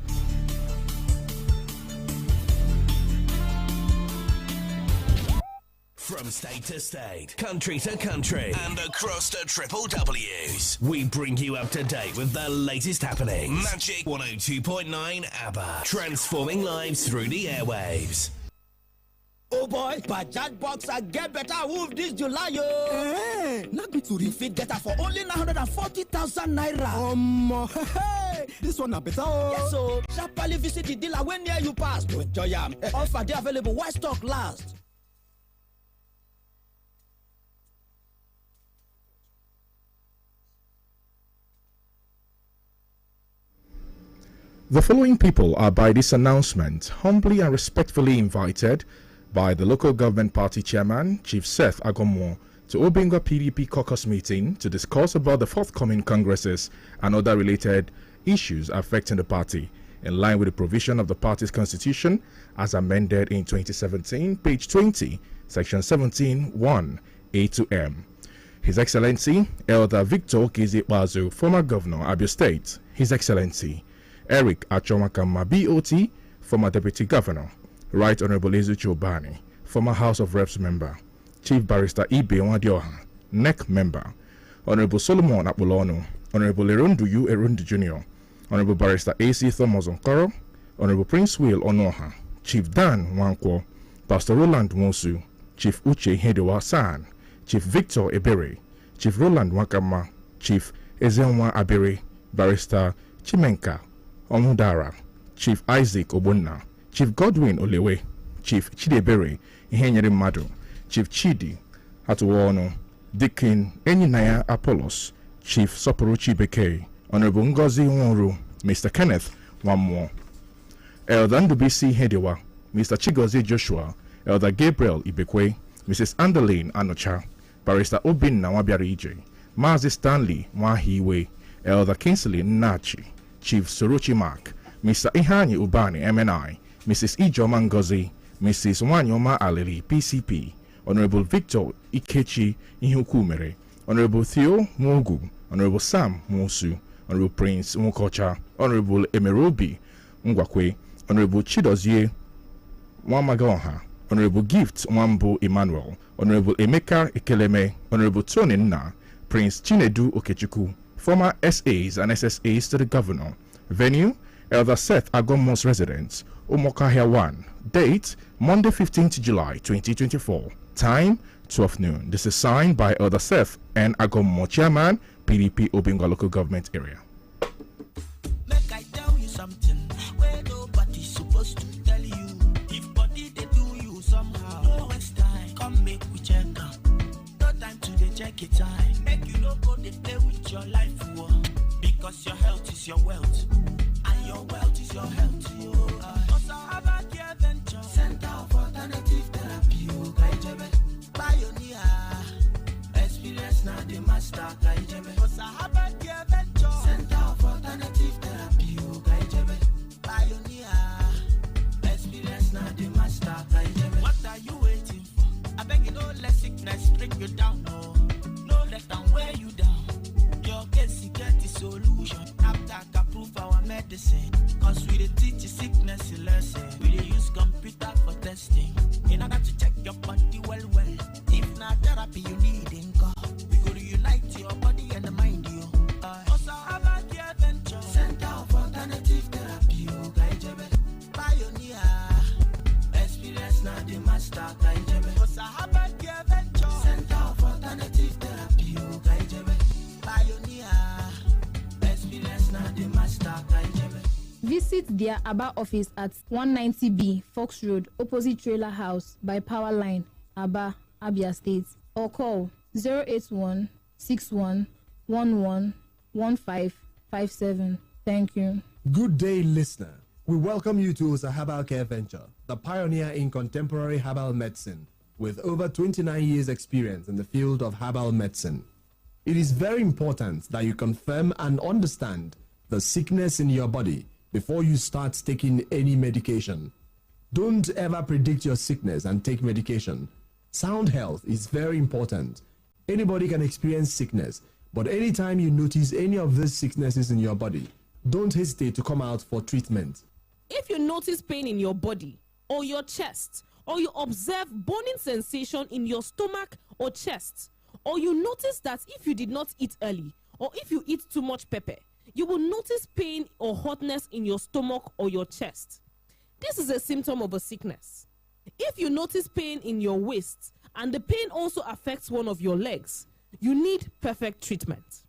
From state to state, country to country, and across the triple W's, we bring you up to date with the latest happenings. Magic 102.9 ABBA, transforming lives through the airwaves. Oh boy, Bajaj Boxer get better move this July, yo. Not be to You fit get her for only 940,000 naira. Hey, this one a better. Yes, so sharply visit the dealer when near you pass to enjoy them. Offer they available while stock last. The following people are by this announcement humbly and respectfully invited by the local government party chairman, Chief Seth Agomo, to Obingwa PDP caucus meeting to discuss about the forthcoming congresses and other related issues affecting the party, in line with the provision of the party's constitution as amended in 2017, page 20, section 17, 1, A to M. His Excellency, Elder Victor Kizikbazu, former governor, Abia State. His Excellency, Eric Achomakama, BOT, former deputy governor. Right Honorable Ezuchi Obani, former House of Reps member. Chief Barrister Ibe Nwadioha, NEC member. Honorable Solomon Apolono, Honorable Erunduyu Erundu Jr., Honorable Barrister AC Thomas Onkoro, Honorable Prince Will Onoha, Chief Dan Wankwo, Pastor Roland Mosu, Chief Uche Hedewa San, Chief Victor Ebere, Chief Roland Wakama, Chief Ezenwa Abere, Barrister Chimenka Omudara, Chief Isaac Obunna, Chief Godwin Olewe, Chief Chidebere Ihenyere Madu, Chief Chidi Atuwono, Deacon Enyinaya Apollos, Chief Soporuchi Beke, Honorable Ngozi Nworu, Mr. Kenneth Wamwo, Elder Ndubisi Hedewa, Mr. Chigozie Joshua, Elder Gabriel Ibekwe, Mrs. Anderlene Anocha, Barrister Obinna Wabiarije, Mazi Stanley Mwahiwe, Elder Kingsley Nachi, Chief Sorochi Mark, Mr. Ihani Ubani MNI, Mrs. Ijoma Ngozi, Mrs. Wanyoma Alili PCP, Honorable Victor Ikechi Ihukumere, Honorable Theo Mogu, Honorable Sam Mosu, Honorable Prince Mukocha, Honorable Emerobi Ngwakwe, Honorable Chidozie Wamagaoha, Honorable Gift Mwambo Emmanuel, Honorable Emeka Ekeleme, Honorable Tony Nna, Prince Chinedu Okechukwu, former SAs and SSAs to the governor. Venue, Elder Seth Agomo's residence, Omokahia 1. Date, Monday 15th July 2024. Time, 12 noon. This is signed by Elder Seth and Agomo, Chairman, PDP Obingwa Local Government Area. Make I tell you something where nobody's supposed to tell you. If body they do you somehow, no waste time. Come make we check out. No time to they check it time. Make you no go they play with your life, because your health is your wealth, and your wealth is your health. Center of Alternative Therapy, Pioneer, experience now the master. Center of Alternative Therapy, Pioneer, experience now the master. What are you waiting for? I beg you, don't let sickness bring you down. No, let them wear you down. Your case, you get the solution. After approve our medicine, cause we teach you sickness lesson. We use computer for testing in order to check your body well. If not therapy you need in God, we go to unite your body and the mind. You also have a care venture. Center of Alternative Therapy, Pioneer, experience now the master. Also have a care venture. Center of Alternative Therapy, Pioneer, experience now the master. Visit their ABBA office at 190B Fox Road, opposite Trailer House by Power Line, ABBA, Abia State, or call 081 61 11 1557. Thank you. Good day, listener. We welcome you to Osa Herbal Care Venture, the pioneer in contemporary herbal medicine, with over 29 years' experience in the field of herbal medicine. It is very important that you confirm and understand the sickness in your body before you start taking any medication. Don't ever predict your sickness and take medication. Sound health is very important. Anybody can experience sickness, but anytime you notice any of these sicknesses in your body, don't hesitate to come out for treatment. If you notice pain in your body or your chest, or you observe burning sensation in your stomach or chest, or you notice that if you did not eat early, or if you eat too much pepper, you will notice pain or hotness in your stomach or your chest. This is a symptom of a sickness. If you notice pain in your waist and the pain also affects one of your legs, you need perfect treatment.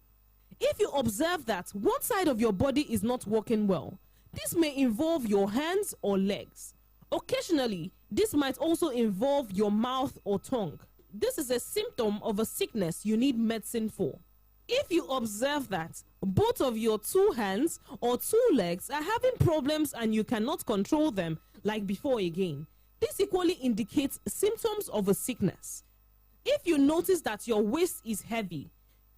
If you observe that one side of your body is not working well, this may involve your hands or legs. Occasionally, this might also involve your mouth or tongue. This is a symptom of a sickness you need medicine for. If you observe that both of your two hands or two legs are having problems and you cannot control them like before again, this equally indicates symptoms of a sickness. If you notice that your waist is heavy,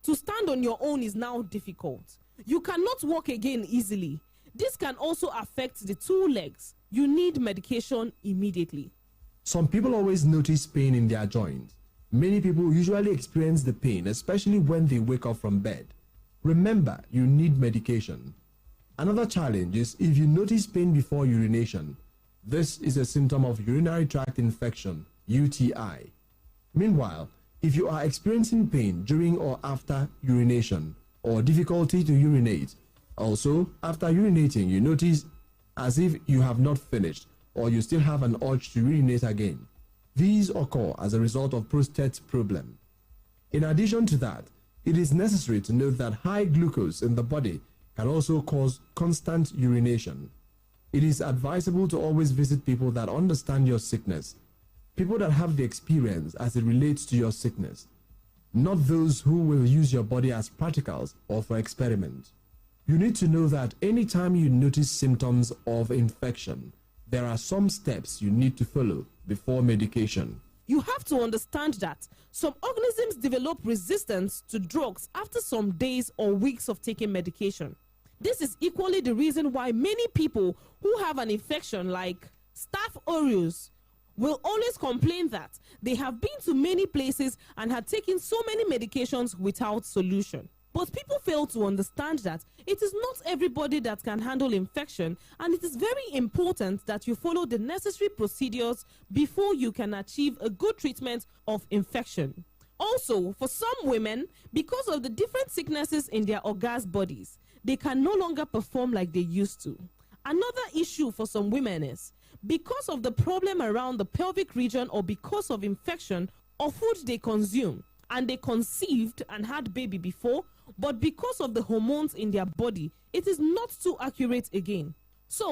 to stand on your own is now difficult. You cannot walk again easily. This can also affect the two legs. You need medication immediately. Some people always notice pain in their joints. Many people usually experience the pain, especially when they wake up from bed. Remember, you need medication. Another challenge is if you notice pain before urination. This is a symptom of urinary tract infection, UTI. Meanwhile, if you are experiencing pain during or after urination or difficulty to urinate, also after urinating you notice as if you have not finished or you still have an urge to urinate again, these occur as a result of prostate problem. In addition to that, it is necessary to note that high glucose in the body can also cause constant urination. It is advisable to always visit people that understand your sickness, people that have the experience as it relates to your sickness, not those who will use your body as practicals or for experiment. You need to know that anytime you notice symptoms of infection, there are some steps you need to follow before medication. You have to understand that some organisms develop resistance to drugs after some days or weeks of taking medication. This is equally the reason why many people who have an infection like Staph aureus will always complain that they have been to many places and had taken so many medications without solution. But people fail to understand that it is not everybody that can handle infection, and it is very important that you follow the necessary procedures before you can achieve a good treatment of infection. Also, for some women, because of the different sicknesses in their orgasm bodies, they can no longer perform like they used to. Another issue for some women is because of the problem around the pelvic region or because of infection or food they consume, and they conceived and had baby before, but because of the hormones in their body, it is not too accurate again.